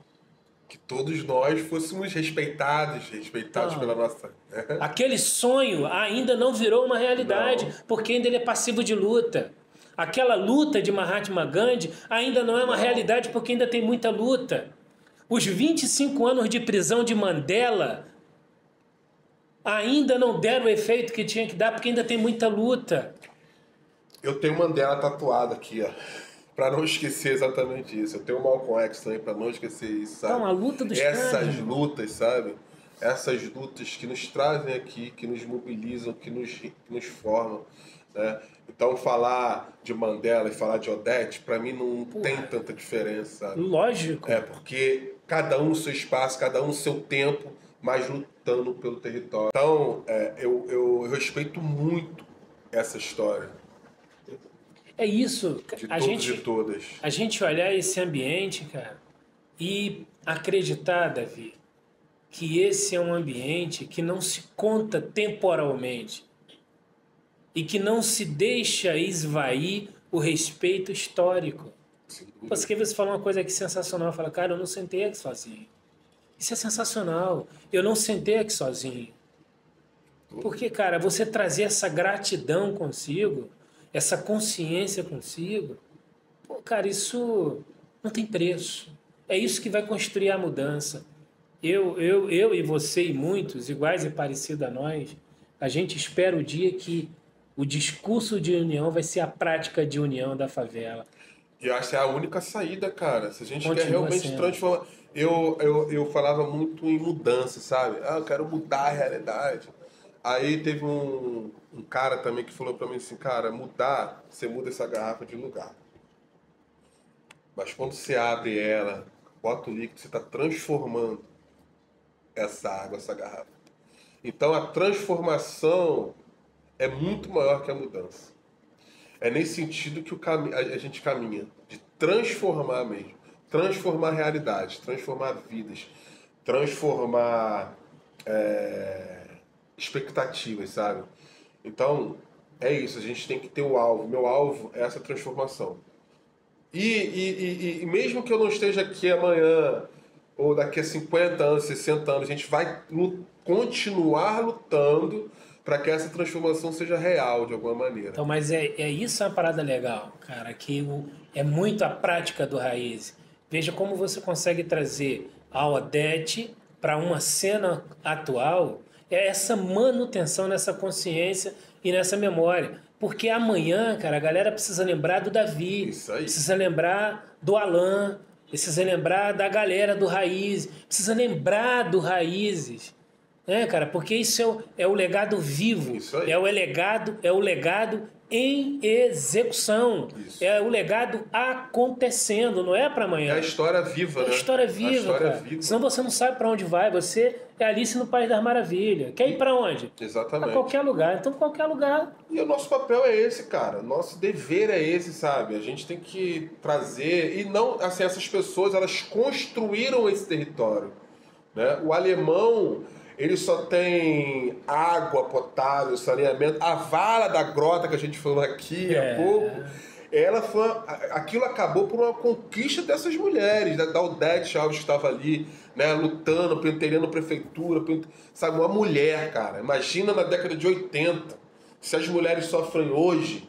que todos nós fôssemos respeitados Não. pela nossa... Aquele sonho ainda não virou uma realidade, porque ainda ele é passivo de luta. Aquela luta de Mahatma Gandhi ainda não é uma realidade, porque ainda tem muita luta. Os 25 anos de prisão de Mandela ainda não deram o efeito que tinha que dar, porque ainda tem muita luta. Eu tenho Mandela tatuado aqui, ó. Pra não esquecer exatamente isso. Eu tenho o Malcolm X também, pra não esquecer isso, sabe? Então, a luta dos caras, Essas irmão. lutas, sabe? Essas lutas que nos trazem aqui, que nos mobilizam, que nos formam, né? Então, falar de Mandela e falar de Odete, pra mim não tem tanta diferença, sabe? Lógico. Porque cada um no seu espaço, cada um no seu tempo, mas lutando pelo território. Então, eu respeito muito essa história. É isso. De A todos gente, e todas. a gente olhar esse ambiente, cara, e acreditar, Davi, que esse é um ambiente que não se conta temporalmente e que não se deixa esvair o respeito histórico. Porque você falou uma coisa aqui sensacional. Fala, cara, eu não sentei aqui sozinho. Isso é sensacional. Eu não sentei aqui sozinho. Porque, cara, você trazer essa gratidão consigo, essa consciência consigo, pô, cara, isso não tem preço. É isso que vai construir a mudança. Eu e você e muitos, iguais e parecidos a nós, a gente espera o dia que o discurso de união vai ser a prática de união da favela. E eu acho que é a única saída, cara. Se a gente Continua quer realmente sendo. transformar... Eu falava muito em mudança, sabe? Ah, eu quero mudar a realidade. Aí teve um cara também que falou pra mim assim, cara, mudar, você muda essa garrafa de lugar. Mas quando você abre ela, bota o líquido, você está transformando essa água, essa garrafa. Então a transformação é muito maior que a mudança. É nesse sentido que a gente caminha, de transformar mesmo. Transformar realidades, transformar vidas, transformar expectativas, sabe? Então, é isso, a gente tem que ter o alvo. Meu alvo é essa transformação. E mesmo que eu não esteja aqui amanhã, ou daqui a 50 anos, 60 anos, a gente vai continuar lutando para que essa transformação seja real de alguma maneira. Então, mas isso é uma parada legal, cara, que é muito a prática do Raiz. Veja como você consegue trazer a Odete para uma cena atual, é essa manutenção nessa consciência e nessa memória. Porque amanhã, cara, a galera precisa lembrar do Davi, Isso aí. precisa lembrar do Alan, precisa lembrar da galera do Raiz, precisa lembrar do Raízes. Cara, porque isso é o legado vivo, Isso aí. é o legado em execução, Isso. é o legado acontecendo, não é para amanhã. É a história viva, É né? a história viva, A história cara. viva. Senão você não sabe para onde vai, você é Alice no País das Maravilhas. Quer ir para onde? Exatamente. Para qualquer lugar. Então, qualquer lugar. E o nosso papel é esse, cara. Nosso dever é esse, sabe? A gente tem que trazer... E não, assim, essas pessoas, elas construíram esse território, né? O alemão, ele só tem água potável, saneamento. A vala da grota que a gente falou aqui há pouco, aquilo acabou por uma conquista dessas mulheres, da Odete Alves que estava ali, né, lutando, pentelhando prefeitura, sabe, uma mulher, cara. Imagina na década de 80, se as mulheres sofrem hoje,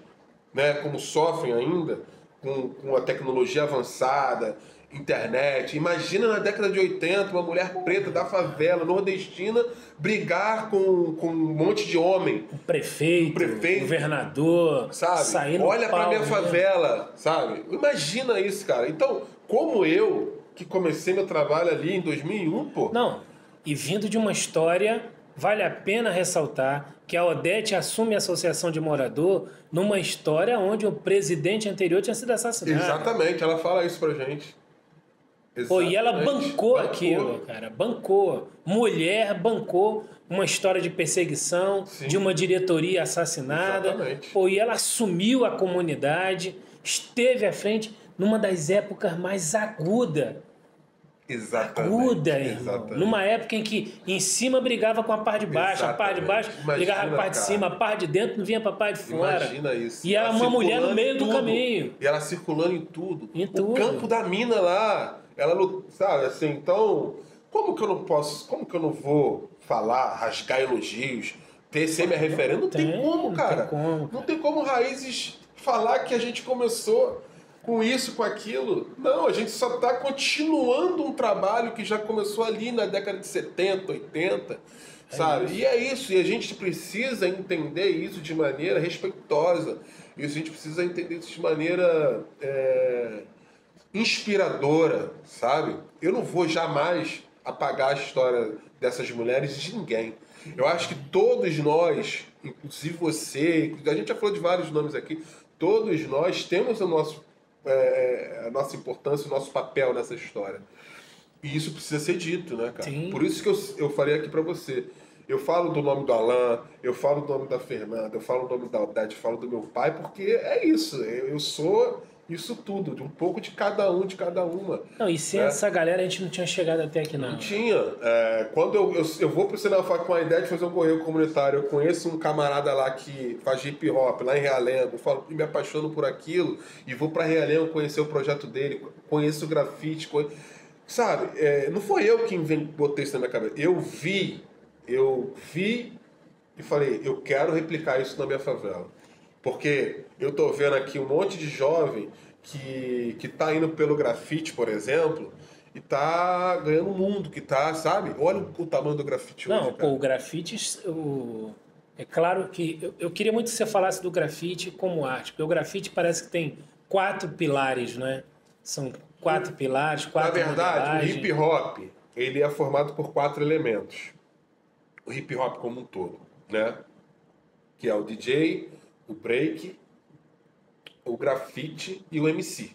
né, como sofrem ainda, com a tecnologia avançada, internet. Imagina na década de 80 uma mulher preta da favela, nordestina, brigar com um monte de homem. O prefeito, o governador, sabe? sair no Olha pra pau, minha né? favela, sabe? Imagina isso, cara. Então, como eu, que comecei meu trabalho ali em 2001, pô. Não, e vindo de uma história, vale a pena ressaltar que a Odete assume a associação de morador numa história onde o presidente anterior tinha sido assassinado. Exatamente, ela fala isso pra gente. Pô, e ela Exatamente. bancou aquilo, cara. Bancou. Mulher bancou uma história de perseguição, Sim. de uma diretoria assassinada. Exatamente. Pô, e ela assumiu a comunidade, esteve à frente numa das épocas mais agudas. Exatamente. Aguda, irmão. Exatamente. Numa época em que em cima brigava com a parte de baixo, a parte de baixo Exatamente. brigava com a parte de Imagina, cima, a parte de dentro não vinha pra parte de fora. Imagina isso. E ela uma mulher no meio do caminho. E ela circulando em tudo. Em O tudo. campo da mina lá sabe, assim, então, como que eu não posso, como que eu não vou falar, rasgar elogios, ser minha referência? Não tem como, cara. Não tem como, Não cara. tem como Raízes falar que a gente começou com isso, com aquilo. Não, a gente só está continuando um trabalho que já começou ali na década de 70, 80, sabe? E é isso, e a gente precisa entender isso de maneira respeitosa. E a gente precisa entender isso de maneira inspiradora, sabe? Eu não vou jamais apagar a história dessas mulheres de ninguém. Eu acho que todos nós, inclusive você, a gente já falou de vários nomes aqui, todos nós temos a nossa importância, o nosso papel nessa história. E isso precisa ser dito, né, cara? Sim. Por isso que eu falei aqui pra você. Eu falo do nome do Alan, eu falo do nome da Fernanda, eu falo do nome da Odete, eu falo do meu pai, porque é isso. Eu sou isso tudo, de um pouco de cada um, de cada uma. Não, e sem essa galera a gente não tinha chegado até aqui, não. Não tinha. Quando eu vou pro Sinafá com a ideia de fazer um correio comunitário, eu conheço um camarada lá que faz hip hop lá em Realengo, eu falo, me apaixono por aquilo, e vou pra Realengo conhecer o projeto dele, conheço o grafite, sabe? Não foi eu que botei isso na minha cabeça. Eu vi e falei, eu quero replicar isso na minha favela. Porque eu tô vendo aqui um monte de jovem que tá indo pelo grafite, por exemplo, e tá ganhando o mundo, que tá, sabe? Olha o tamanho do grafite hoje, Não, cara. pô, o grafite, é claro que eu queria muito que você falasse do grafite como arte, porque o grafite parece que tem 4 pilares, né? São 4 pilares, 4 Na verdade, o modelagens. hip hop, ele é formado por 4 elementos. O hip hop como um todo, né? Que é o DJ, o break, o grafite e o MC.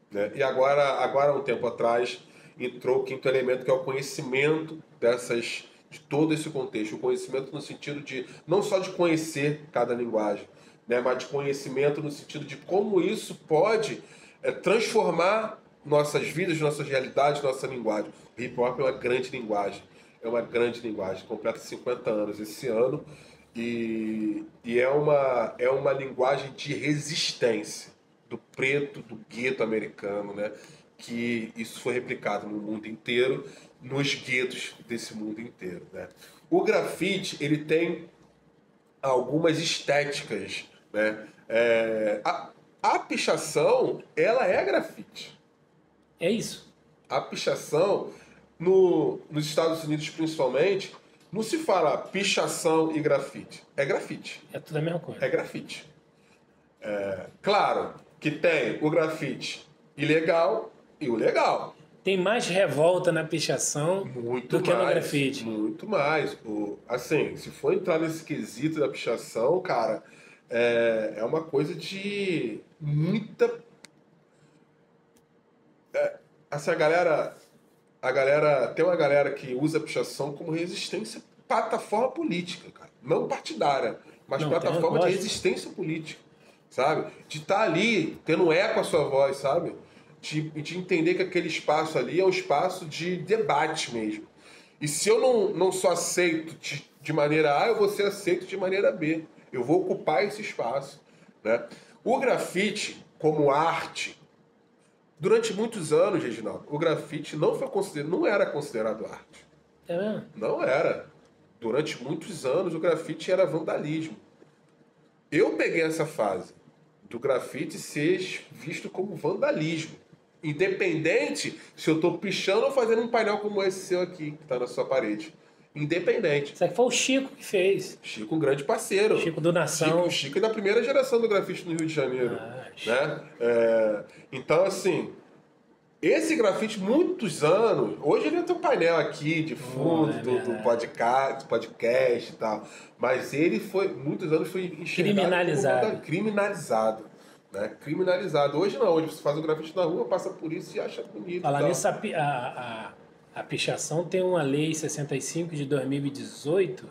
Né? E agora, um tempo atrás, entrou o quinto elemento, que é o conhecimento de todo esse contexto. O conhecimento no sentido de, não só de conhecer cada linguagem, né? Mas de conhecimento no sentido de como isso pode transformar nossas vidas, nossas realidades, nossa linguagem. O hip hop é uma grande linguagem. É uma grande linguagem. Completa 50 anos esse ano. E é uma linguagem de resistência do preto, do gueto americano, né? Que isso foi replicado no mundo inteiro, nos guetos desse mundo inteiro, né? O grafite, ele tem algumas estéticas, né? A pichação, ela é grafite. É isso. A pichação, nos Estados Unidos principalmente, não se fala pichação e grafite. É grafite. É tudo a mesma coisa. É grafite. Claro que tem o grafite ilegal e o legal. Tem mais revolta na pichação do que no grafite. Muito mais. Assim, se for entrar nesse quesito da pichação, cara, é uma coisa de muita... Assim, tem uma galera que usa a pichação como resistência, plataforma política, cara. Não partidária, mas Não, plataforma de lógico. resistência política, sabe? De estar ali, tendo eco a sua voz, sabe? De entender que aquele espaço ali é um espaço de debate mesmo. E se eu não sou aceito de maneira A, eu vou ser aceito de maneira B. Eu vou ocupar esse espaço, né? O grafite, como arte, durante muitos anos, Reginaldo, o grafite não era considerado arte. É mesmo? Não era. Durante muitos anos, o grafite era vandalismo. Eu peguei essa fase do grafite ser visto como vandalismo. Independente se eu estou pichando ou fazendo um painel como esse seu aqui, que está na sua parede. Independente. Isso aqui foi o Chico que fez. Chico, um grande parceiro. Chico do Nação. Chico é da primeira geração do grafite no Rio de Janeiro. Né? Então, assim, esse grafite, muitos anos... Hoje ele tem um painel aqui de fundo do podcast e tal. Mas ele muitos anos foi enxergado criminalizado. Né? Criminalizado. Hoje não. Hoje você faz um grafite na rua, passa por isso e acha bonito. Falar nisso, a pichação tem uma lei 65 de 2018,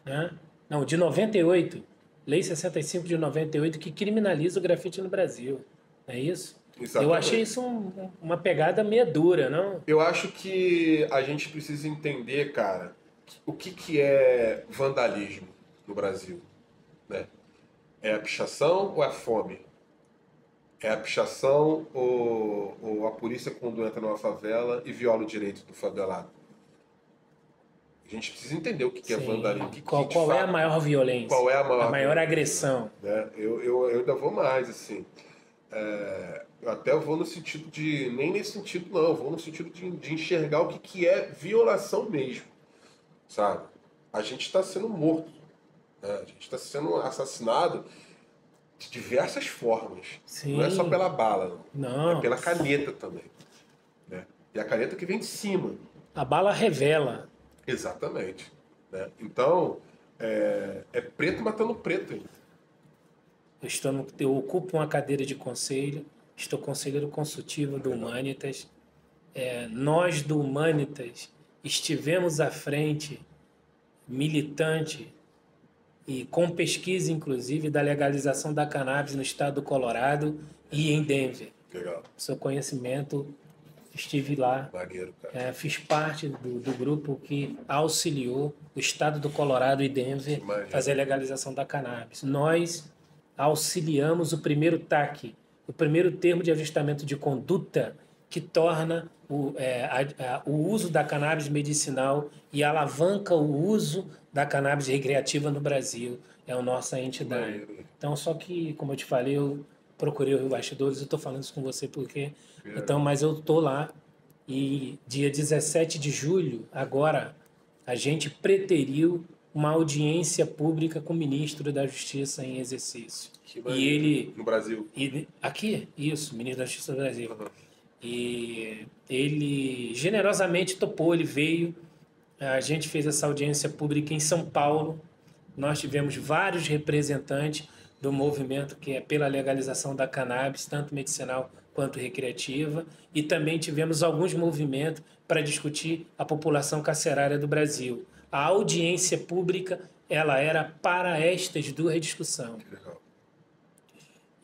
né? Não, de 98. Lei 65 de 98 que criminaliza o grafite no Brasil. Não é isso? Exatamente. Eu achei isso uma pegada meio dura, não? Eu acho que a gente precisa entender, cara, o que é vandalismo no Brasil, né? É a pichação ou é a fome? É a pichação ou a polícia quando entra numa favela e viola o direito do favelado? A gente precisa entender o que é Sim. vandalismo. Qual é a maior violência? Qual é a maior violência, agressão? né? Eu ainda vou mais, assim. Eu até vou no sentido de... Nem nesse sentido, não. Eu vou no sentido de enxergar o que é violação mesmo, sabe? A gente está sendo morto, né? A gente está sendo assassinado de diversas formas. Sim. Não é só pela bala, não. É pela caneta também, né? E a caneta que vem de cima. A bala revela. Exatamente. Né? Então, é preto matando preto ainda. Eu ocupo uma cadeira de conselho, estou conselheiro consultivo do Humanitas. Nós do Humanitas estivemos à frente, militante e com pesquisa, inclusive, da legalização da cannabis no estado do Colorado e em Denver. Legal. Seu conhecimento, estive lá. Maneiro, cara. Fiz parte do grupo que auxiliou o estado do Colorado e Denver fazer a legalização da cannabis. Nós auxiliamos o primeiro TAC, o primeiro termo de ajustamento de conduta que torna o uso da cannabis medicinal e alavanca o uso da cannabis recreativa no Brasil. É a nossa entidade. Então, só que, como eu te falei, eu procurei os bastidores, eu estou falando isso com você porque... Então, mas eu estou lá e dia 17 de julho, agora, a gente preteriu uma audiência pública com o ministro da Justiça em exercício. E ele... No Brasil? Aqui, isso, ministro da Justiça do Brasil. Uhum. E ele generosamente topou, ele veio, a gente fez essa audiência pública em São Paulo, nós tivemos vários representantes do movimento que é pela legalização da cannabis, tanto medicinal quanto recreativa, e também tivemos alguns movimentos para discutir a população carcerária do Brasil. A audiência pública, ela era para estas duas discussões.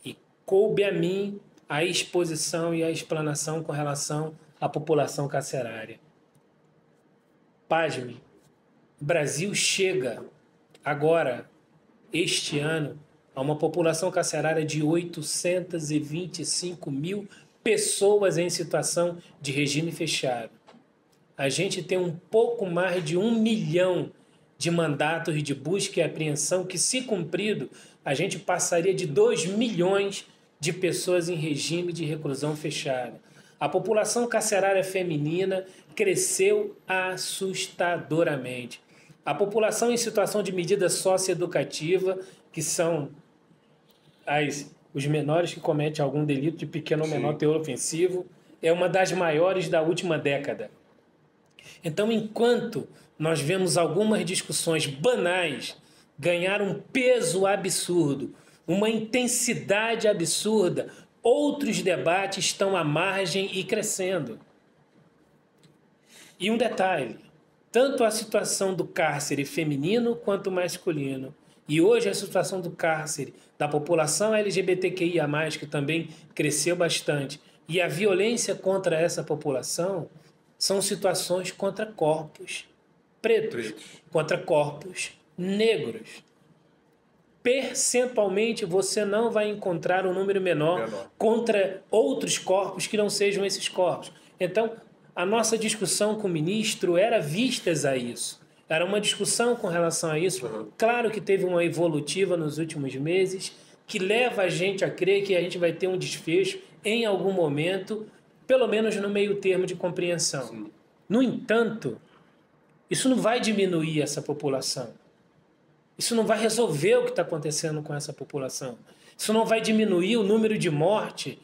E coube a mim a exposição e a explanação com relação à população carcerária. Pasme, o Brasil chega agora, este ano, a uma população carcerária de 825 mil pessoas em situação de regime fechado. A gente tem um pouco mais de 1 milhão de mandatos de busca e apreensão que, se cumprido, a gente passaria de 2 milhões de pessoas em regime de reclusão fechada. A população carcerária feminina cresceu assustadoramente. A população em situação de medida socioeducativa, que são os menores que cometem algum delito de pequeno ou menor teor ofensivo, é uma das maiores da última década. Então, enquanto nós vemos algumas discussões banais ganhar um peso absurdo, uma intensidade absurda, outros debates estão à margem e crescendo. E um detalhe, tanto a situação do cárcere feminino quanto masculino, e hoje a situação do cárcere da população LGBTQIA+, que também cresceu bastante, e a violência contra essa população são situações contra corpos pretos, contra corpos negros. Percentualmente, você não vai encontrar um número menor contra outros corpos que não sejam esses corpos. Então, a nossa discussão com o ministro era vistas a isso. Era uma discussão com relação a isso. Claro que teve uma evolutiva nos últimos meses que leva a gente a crer que a gente vai ter um desfecho em algum momento, pelo menos no meio termo de compreensão. Sim. No entanto, isso não vai diminuir essa população. Isso não vai resolver o que está acontecendo com essa população. Isso não vai diminuir o número de morte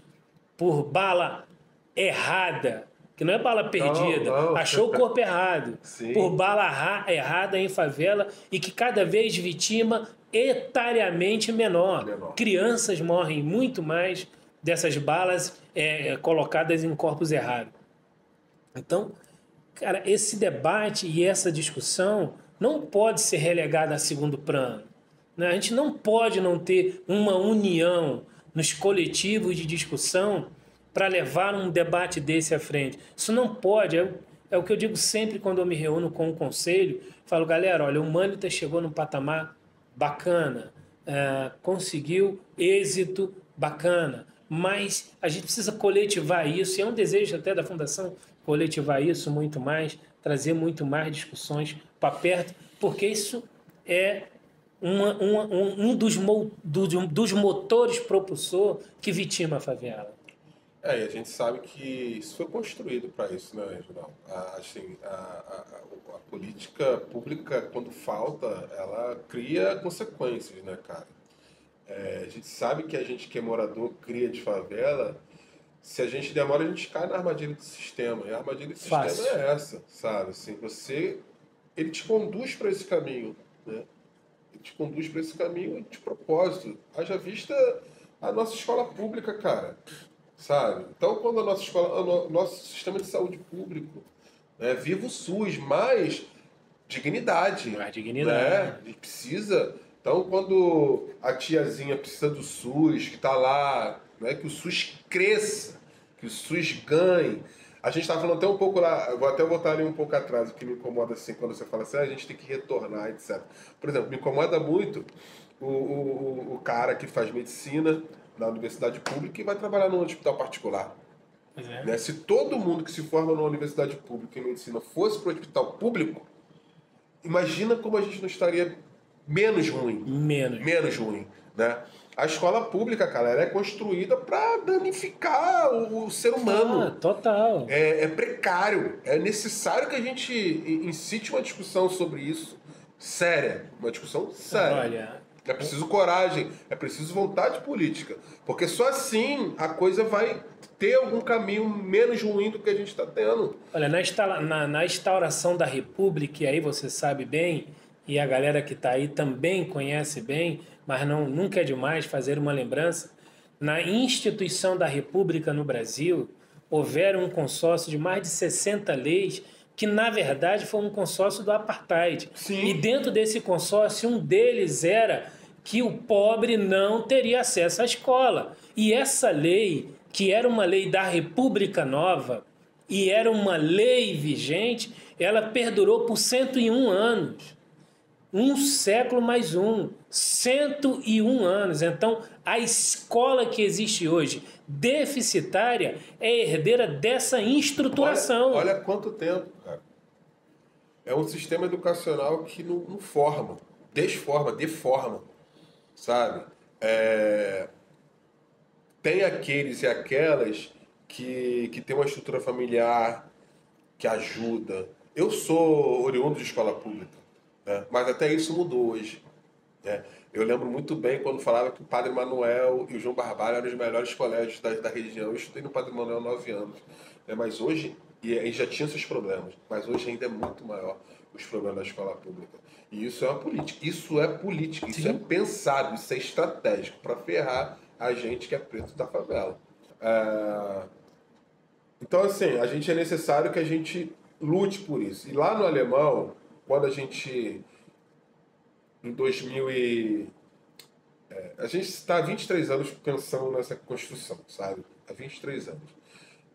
por bala errada, que não é bala perdida, achou o corpo errado, sim, por bala errada em favela e que cada vez vitima etariamente menor. Crianças morrem muito mais dessas balas colocadas em corpos errados. Então, cara, esse debate e essa discussão não pode ser relegada a segundo plano, né? A gente não pode não ter uma união nos coletivos de discussão para levar um debate desse à frente. Isso não pode, é o que eu digo sempre quando eu me reúno com o conselho, falo, galera, olha, o Humanitas chegou num patamar bacana, conseguiu êxito bacana, mas a gente precisa coletivar isso, e é um desejo até da Fundação coletivar isso muito mais, trazer muito mais discussões para perto, porque isso é um dos motores propulsor que vitima a favela. E a gente sabe que isso foi construído para isso, né, Reginaldo? Assim, a política pública, quando falta, ela cria consequências, né, cara? A gente sabe que a gente que é morador cria de favela, se a gente demora, a gente cai na armadilha do sistema. E a armadilha do sistema é essa, sabe? Assim, ele te conduz para esse caminho, né? Ele te conduz para esse caminho de propósito. Haja vista a nossa escola pública, cara, sabe? Então, quando a nossa escola, o nosso sistema de saúde público, né, viva o SUS, mais dignidade. Mais dignidade. Né? Ele precisa. Então, quando a tiazinha precisa do SUS, que está lá, né, que o SUS cresça, que o SUS ganhe. A gente estava falando até um pouco lá, eu vou até voltar ali um pouco atrás, o que me incomoda assim, quando você fala assim, a gente tem que retornar, etc. Por exemplo, me incomoda muito o cara que faz medicina na universidade pública e vai trabalhar num hospital particular. Né? Se todo mundo que se forma numa universidade pública em medicina fosse para o hospital público, imagina como a gente não estaria menos ruim. Menos ruim, né? A escola pública, cara, ela é construída para danificar o ser humano. Total. É precário. É necessário que a gente incite uma discussão sobre isso séria. Uma discussão séria. Olha, é preciso coragem, é preciso vontade política. Porque só assim a coisa vai ter algum caminho menos ruim do que a gente está tendo. Olha, na instauração da República, e aí você sabe bem, e a galera que está aí também conhece bem, mas nunca é demais fazer uma lembrança, na instituição da República no Brasil, houveram um consórcio de mais de 60 leis que, na verdade, foi um consórcio do apartheid. Sim. E dentro desse consórcio, um deles era que o pobre não teria acesso à escola. E essa lei, que era uma lei da República Nova, e era uma lei vigente, ela perdurou por 101 anos. Um século mais 101 anos. Então, a escola que existe hoje, deficitária, é herdeira dessa estruturação. Olha quanto tempo, cara. É um sistema educacional que não forma, deforma, sabe? Tem aqueles e aquelas que tem uma estrutura familiar que ajuda. Eu sou oriundo de escola pública. Mas até isso mudou hoje. Eu lembro muito bem quando falava que o Padre Manuel e o João Barbalho eram os melhores colégios da região. Eu estudei no Padre Manuel há 9 anos. Mas hoje, e já tinha seus problemas, mas hoje ainda é muito maior os problemas da escola pública. E isso é uma política. Isso é política, isso é pensado, isso é estratégico para ferrar a gente que é preto da favela. Então, assim, a gente é necessário que a gente lute por isso. E lá no Alemão, quando a gente, em 2000 a gente está há 23 anos pensando nessa construção, sabe? Há 23 anos.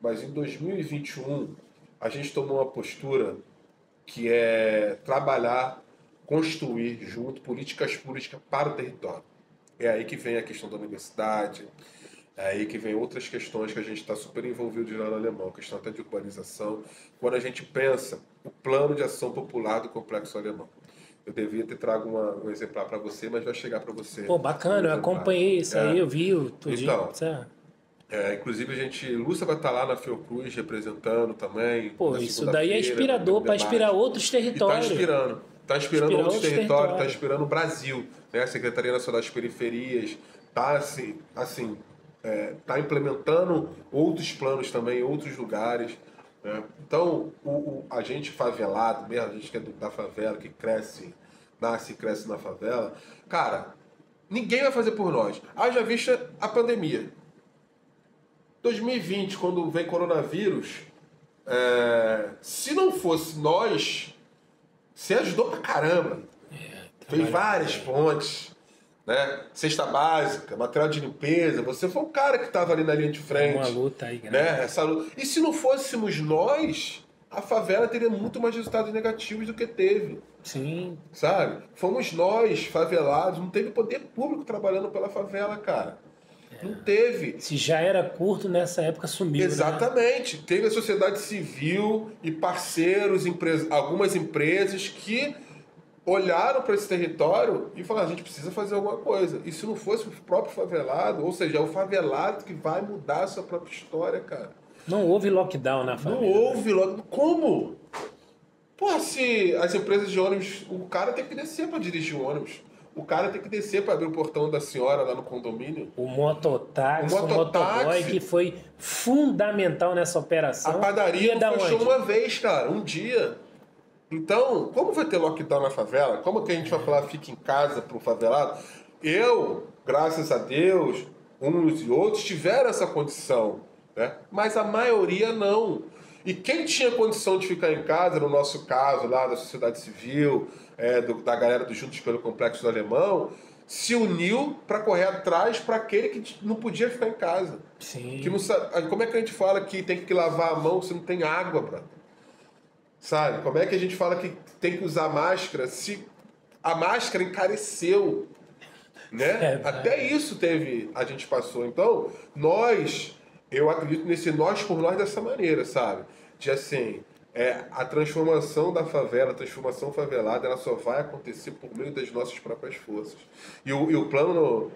Mas em 2021, a gente tomou uma postura que é trabalhar, construir junto políticas públicas para o território. É aí que vem a questão da universidade, é aí que vem outras questões que a gente está super envolvido já no Alemão, questão até de urbanização, quando a gente pensa o plano de ação popular do Complexo Alemão. Eu devia ter trago um exemplar para você, mas vai chegar para você. Pô, bacana, eu acompanhei isso aí, eu vi tudo. Então, inclusive Lúcia vai estar lá na Fiocruz representando também. Pô, isso daí é inspirador para inspirar outros territórios. Está inspirando outros territórios, está inspirando o Brasil, né? A Secretaria Nacional das Periferias está implementando outros planos também em outros lugares. Né? Então, a gente favelado mesmo, a gente que é da favela, que nasce e cresce na favela, cara, ninguém vai fazer por nós. Haja vista a pandemia. 2020, quando veio coronavírus, se não fosse nós, você ajudou pra caramba. Fez várias pontes, né? Cesta básica, material de limpeza. Você foi o cara que estava ali na linha de frente. Uma luta aí, né? Essa luta. E se não fôssemos nós, a favela teria muito mais resultados negativos do que teve. Sim. Sabe? Fomos nós, favelados, não teve poder público trabalhando pela favela, cara. Não teve. Se já era curto, nessa época sumiu. Exatamente. Né? Teve a sociedade civil e parceiros, algumas empresas que olharam para esse território e falaram, a gente precisa fazer alguma coisa. E se não fosse o próprio favelado, ou seja, é o favelado que vai mudar a sua própria história, cara. Não houve lockdown na favela. Não houve lockdown. Como? Porra, se as empresas de ônibus, o cara tem que descer para dirigir o ônibus. O cara tem que descer para abrir o portão da senhora lá no condomínio. O mototáxi, o motoboy, que foi fundamental nessa operação. A padaria não fechou uma vez, cara, um dia. Então, como vai ter lockdown na favela? Como que a gente vai falar fica em casa para o favelado? Eu, graças a Deus, uns e outros tiveram essa condição, né? Mas a maioria não. E quem tinha condição de ficar em casa, no nosso caso, lá da sociedade civil, da galera do Juntos pelo Complexo do Alemão, se uniu para correr atrás para aquele que não podia ficar em casa. Sim. Que não sabe, como é que a gente fala que tem que lavar a mão se não tem água, brother? Sabe? Como é que a gente fala que tem que usar máscara se a máscara encareceu? Né? Até isso a gente passou. Então, eu acredito nesse nós por nós dessa maneira, sabe? De assim, a transformação da favela, a transformação favelada, ela só vai acontecer por meio das nossas próprias forças. E o plano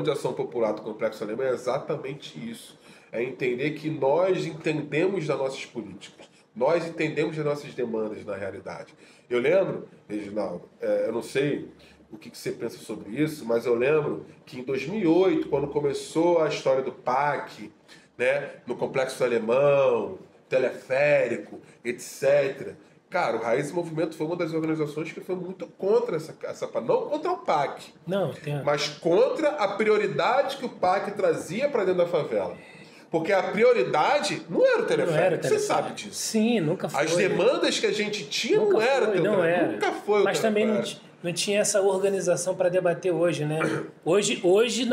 de ação popular do Complexo Alemão é exatamente isso. É entender que nós entendemos das nossas políticas. Nós entendemos as nossas demandas na realidade. Eu lembro, Reginaldo, eu não sei o que você pensa sobre isso, mas eu lembro que em 2008, quando começou a história do PAC, né, no Complexo Alemão, teleférico, etc., cara, o Raiz Movimento foi uma das organizações que foi muito contra não contra o PAC, mas contra a prioridade que o PAC trazia para dentro da favela. Porque a prioridade não era o teleférico. Você sabe disso. Sim, nunca foi. As demandas que a gente tinha não era o teleférico. Nunca foi o teleférico. Mas também não tinha essa organização para debater hoje, né? Hoje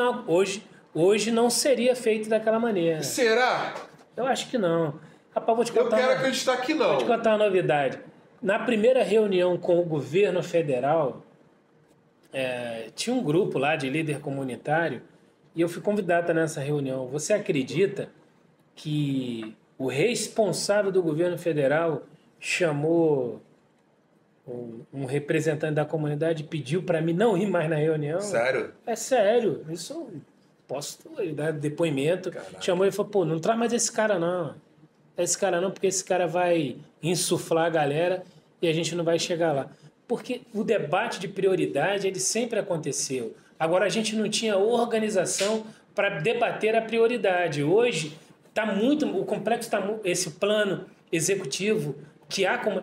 não seria feito daquela maneira. Será? Eu acho que não. Rapaz, vou te contar. Eu quero acreditar que não. Vou te contar uma novidade. Na primeira reunião com o governo federal, tinha um grupo lá de líder comunitário. E eu fui convidado nessa reunião. Você acredita que o responsável do governo federal chamou um representante da comunidade e pediu para mim não ir mais na reunião? Sério? É sério. Isso eu posso dar depoimento. Caraca. Chamou e falou, não traz mais esse cara não. Esse cara não, porque esse cara vai insuflar a galera e a gente não vai chegar lá. Porque o debate de prioridade, ele sempre aconteceu. Agora, a gente não tinha organização para debater a prioridade. Hoje, o complexo está... Esse plano executivo,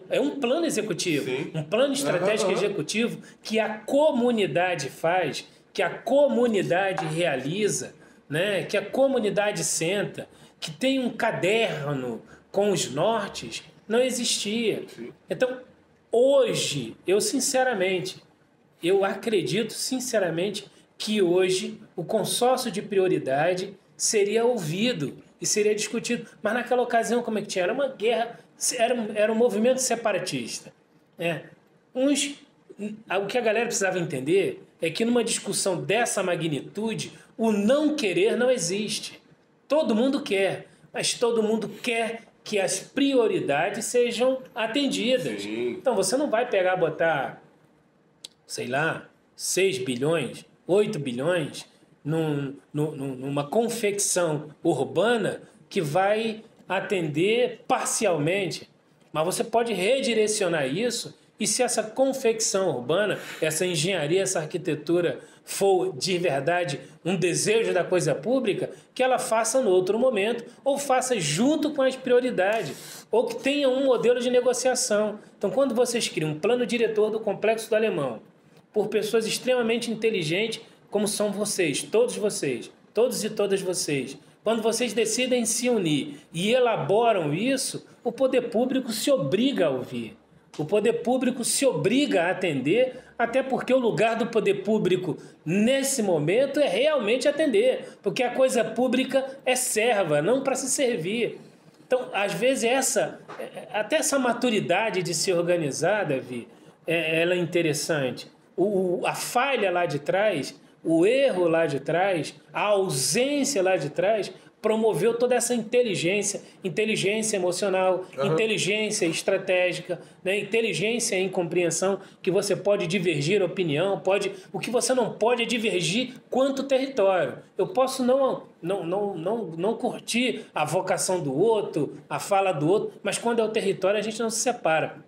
é um plano executivo, sim, um plano estratégico executivo que a comunidade faz, que a comunidade realiza, né? Que a comunidade senta, que tem um caderno com os nortes, não existia. Sim. Então, hoje, eu acredito sinceramente que hoje o consórcio de prioridade seria ouvido e seria discutido. Mas naquela ocasião, como é que tinha? Era uma guerra, era um movimento separatista. O que a galera precisava entender é que numa discussão dessa magnitude, o não querer não existe. Todo mundo quer, mas todo mundo quer que as prioridades sejam atendidas. Sim. Então você não vai pegar e botar, sei lá, 6 bilhões, 8 bilhões numa confecção urbana que vai atender parcialmente. Mas você pode redirecionar isso, e se essa confecção urbana, essa engenharia, essa arquitetura for de verdade um desejo da coisa pública, que ela faça no outro momento, ou faça junto com as prioridades, ou que tenha um modelo de negociação. Então, quando vocês criam um plano diretor do Complexo do Alemão, por pessoas extremamente inteligentes, como são vocês, todos e todas vocês, quando vocês decidem se unir e elaboram isso, o poder público se obriga a ouvir. O poder público se obriga a atender, até porque o lugar do poder público nesse momento é realmente atender, porque a coisa pública é serva, não para se servir. Então, às vezes, até essa maturidade de se organizar, Davi, ela é interessante. A falha lá de trás, O erro lá de trás, a ausência lá de trás, promoveu toda essa inteligência emocional, inteligência estratégica, né? Inteligência em compreensão, que você pode divergir opinião, o que você não pode é divergir quanto território. Eu posso não curtir a vocação do outro, a fala do outro, mas quando é o território a gente não se separa.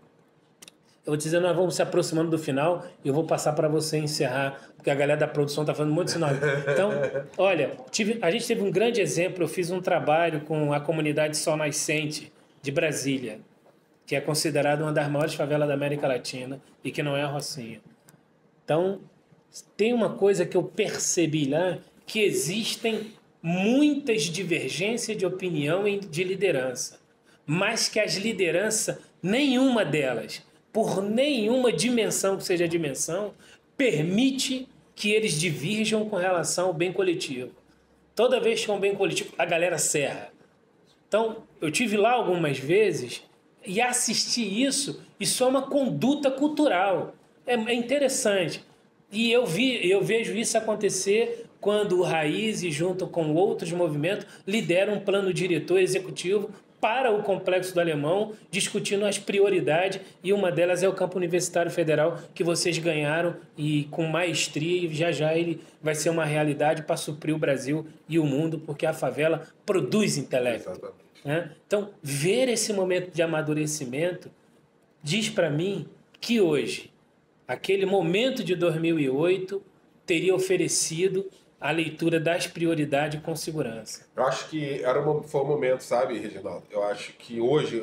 Eu vou te dizer, nós vamos se aproximando do final e eu vou passar para você encerrar, porque a galera da produção está falando muito sinal. Então, olha, a gente teve um grande exemplo. Eu fiz um trabalho com a comunidade Sol Nascente de Brasília, que é considerada uma das maiores favelas da América Latina e que não é a Rocinha. Então, tem uma coisa que eu percebi lá, que existem muitas divergências de opinião e de liderança, mas que as lideranças, nenhuma delas, por nenhuma dimensão que seja a dimensão, permite que eles divirjam com relação ao bem coletivo. Toda vez que é um bem coletivo, a galera serra. Então, eu tive lá algumas vezes e assisti isso é uma conduta cultural. É interessante. E eu vejo isso acontecer quando o Raiz, junto com outros movimentos, lidera um plano diretor executivo para o Complexo do Alemão, discutindo as prioridades, e uma delas é o Campo Universitário Federal, que vocês ganharam e com maestria, e já ele vai ser uma realidade para suprir o Brasil e o mundo, porque a favela produz intelecto. Né? Então, ver esse momento de amadurecimento diz para mim que hoje, aquele momento de 2008 teria oferecido a leitura das prioridades com segurança. Eu acho que foi um momento, sabe, Reginaldo? Eu acho que hoje,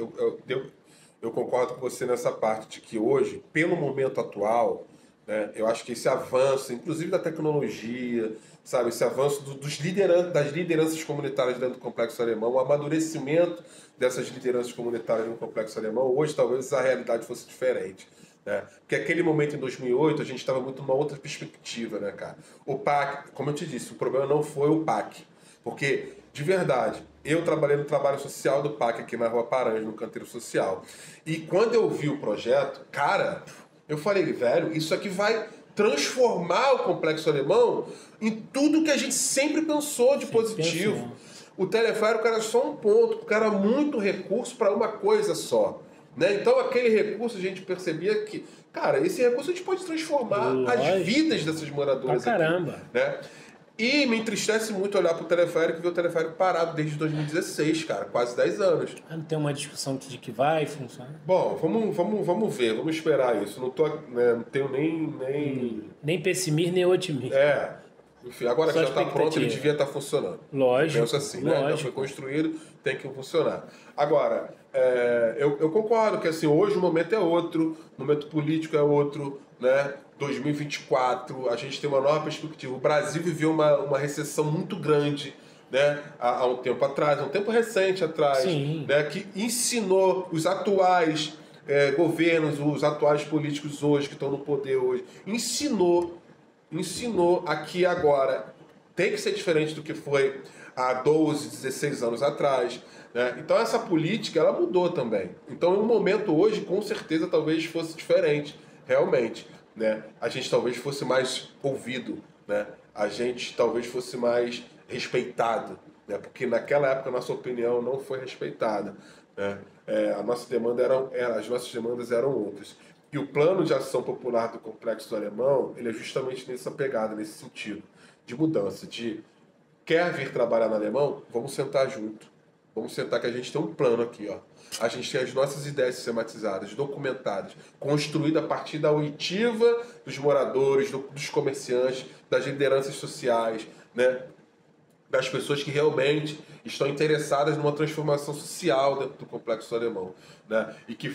eu concordo com você nessa parte, de que hoje, pelo momento atual, né, eu acho que esse avanço, inclusive da tecnologia, sabe, esse avanço das lideranças comunitárias dentro do Complexo Alemão, o amadurecimento dessas lideranças comunitárias no Complexo Alemão, hoje talvez a realidade fosse diferente. Né? Porque aquele momento em 2008 a gente estava muito numa outra perspectiva, né, cara? O PAC, como eu te disse, o problema não foi o PAC, porque, de verdade, eu trabalhei no trabalho social do PAC aqui na Rua Paranhos, no Canteiro Social, e quando eu vi o projeto, cara, eu falei, velho, isso aqui vai transformar o Complexo Alemão em tudo que a gente sempre pensou de positivo. O teleférico era só um ponto, porque era muito recurso para uma coisa só. Né? Então, aquele recurso, a gente percebia que, cara, esse recurso a gente pode transformar as vidas dessas moradoras pra caramba. Aqui, né? E me entristece muito olhar pro teleférico e ver o teleférico parado desde 2016, cara, quase 10 anos. Não tem uma discussão de que vai funcionar? Bom, vamos ver, vamos esperar isso. Não tenho nem pessimismo, nem otimismo. Enfim, agora que já está pronto, ele devia estar funcionando. Lógico. Eu penso assim, né? Já foi construído, tem que funcionar. Agora, eu concordo que assim, hoje o momento é outro, o momento político é outro, né? 2024, a gente tem uma nova perspectiva. O Brasil viveu uma recessão muito grande, né? Há um tempo atrás, um tempo recente atrás, né? Que ensinou os atuais governos, os atuais políticos hoje, que estão no poder hoje, ensinou aqui agora tem que ser diferente do que foi há 12, 16 anos atrás, né? Então essa política ela mudou também. Então o momento hoje com certeza talvez fosse diferente, realmente, né? A gente talvez fosse mais ouvido, né? A gente talvez fosse mais respeitado, né? Porque naquela época a nossa opinião não foi respeitada, né? As nossas demandas eram outras. E o plano de ação popular do Complexo do Alemão, ele é justamente nessa pegada, nesse sentido, de mudança, de quer vir trabalhar no Alemão? Vamos sentar junto. Vamos sentar que a gente tem um plano aqui, ó. A gente tem as nossas ideias sistematizadas, documentadas, construída a partir da oitiva dos moradores, dos comerciantes, das lideranças sociais, né? Das pessoas que realmente estão interessadas numa transformação social dentro do Complexo Alemão, né? E que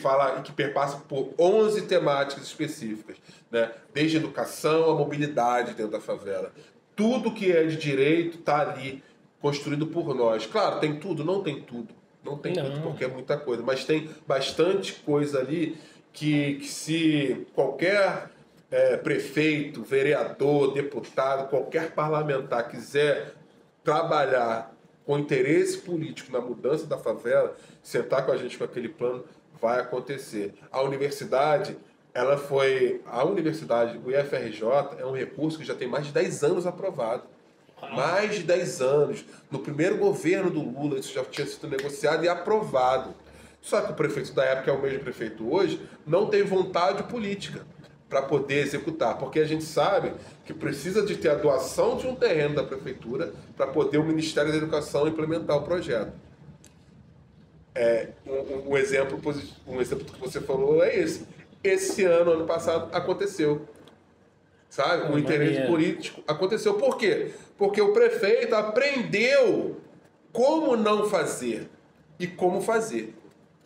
perpassa por 11 temáticas específicas, né? Desde educação à mobilidade dentro da favela. Tudo que é de direito está ali, construído por nós. Claro, tem tudo? Não tem tudo. Não tem tudo, porque é muita coisa. Mas tem bastante coisa ali que se qualquer prefeito, vereador, deputado, qualquer parlamentar quiser trabalhar com interesse político na mudança da favela, sentar com a gente com aquele plano, vai acontecer. A universidade ela foi... A universidade, o IFRJ, é um recurso que já tem mais de 10 anos aprovado. Mais de 10 anos. No primeiro governo do Lula, isso já tinha sido negociado e aprovado. Só que o prefeito da época, que é o mesmo prefeito hoje, não tem vontade política para poder executar, porque a gente sabe que precisa de ter a doação de um terreno da prefeitura para poder o Ministério da Educação implementar o projeto. Um exemplo que você falou é esse. Esse ano passado, aconteceu. Sabe? O interesse político aconteceu. Por quê? Porque o prefeito aprendeu como não fazer e como fazer.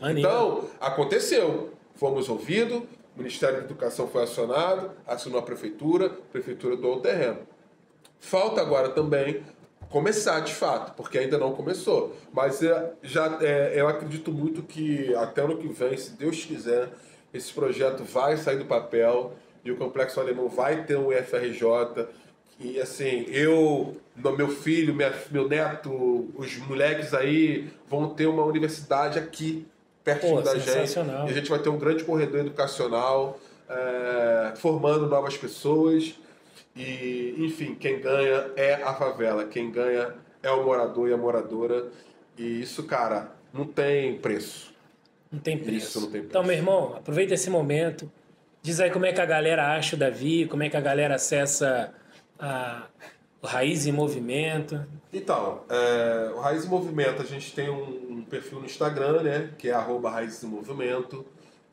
Então, aconteceu. Fomos ouvidos, o Ministério da Educação foi acionado, assinou a prefeitura doou o terreno. Falta agora também começar, de fato, porque ainda não começou. Mas eu acredito muito que até ano que vem, se Deus quiser, esse projeto vai sair do papel e o Complexo Alemão vai ter um IFRJ. E assim, meu filho, meu neto, os moleques aí vão ter uma universidade aqui, pertinho da gente. E a gente vai ter um grande corredor educacional, formando novas pessoas. E, enfim, quem ganha é a favela, quem ganha é o morador e a moradora. E isso, cara, não tem preço. Não tem preço. Isso não tem preço. Então, meu irmão, aproveita esse momento. Diz aí como é que a galera acha o Davi, como é que a galera acessa o Raiz em Movimento. Então, o Raiz em Movimento, a gente tem um perfil no Instagram, né, que é @Raiz em Movimento.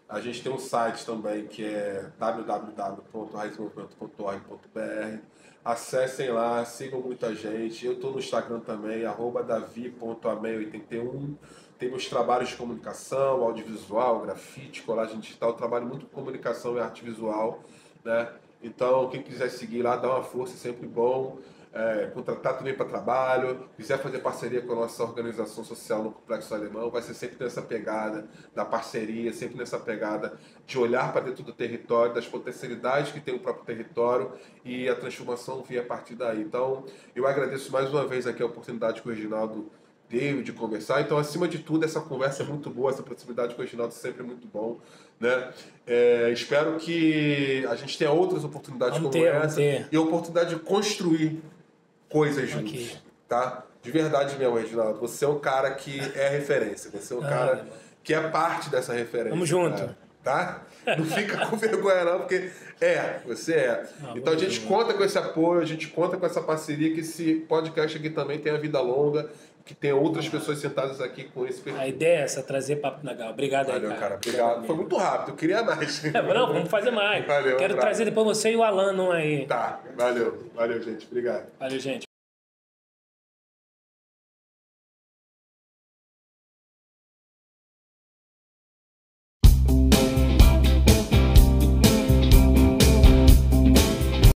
A gente tem um site também que é www.raizmovimento.org.br. Acessem lá, sigam muita gente. Eu estou no Instagram também, @davi.amei81. Tem meus trabalhos de comunicação, audiovisual, grafite, colagem digital. Eu trabalho muito com comunicação e arte visual, né? Então, quem quiser seguir lá, dá uma força, é sempre bom. Contratar também para trabalho, quiser fazer parceria com a nossa organização social no Complexo Alemão, vai ser sempre nessa pegada da parceria, sempre nessa pegada de olhar para dentro do território, das potencialidades que tem o próprio território e a transformação vir a partir daí. Então, eu agradeço mais uma vez aqui a oportunidade que o Reginaldo deu de conversar. Então, acima de tudo, essa conversa é muito boa, essa proximidade com o Reginaldo é sempre muito bom, né? Espero que a gente tenha outras oportunidades essa e a oportunidade de construir coisas juntos, tá? De verdade mesmo, Reginaldo. Você é um cara que é referência. Você é um cara que é parte dessa referência. Vamos junto. Cara, tá? Não fica com vergonha não, porque você é. Então a gente conta com esse apoio, a gente conta com essa parceria, que esse podcast aqui também tenha vida longa, que tenha outras pessoas sentadas aqui com esse perfil. A ideia é essa, trazer papo legal. Obrigado. Valeu, cara. Obrigado. Foi muito rápido, eu queria mais. Não, vamos fazer mais. Valeu. Quero trazer depois você e o Alan aí. Tá, valeu. Valeu, gente. Obrigado. Valeu, gente.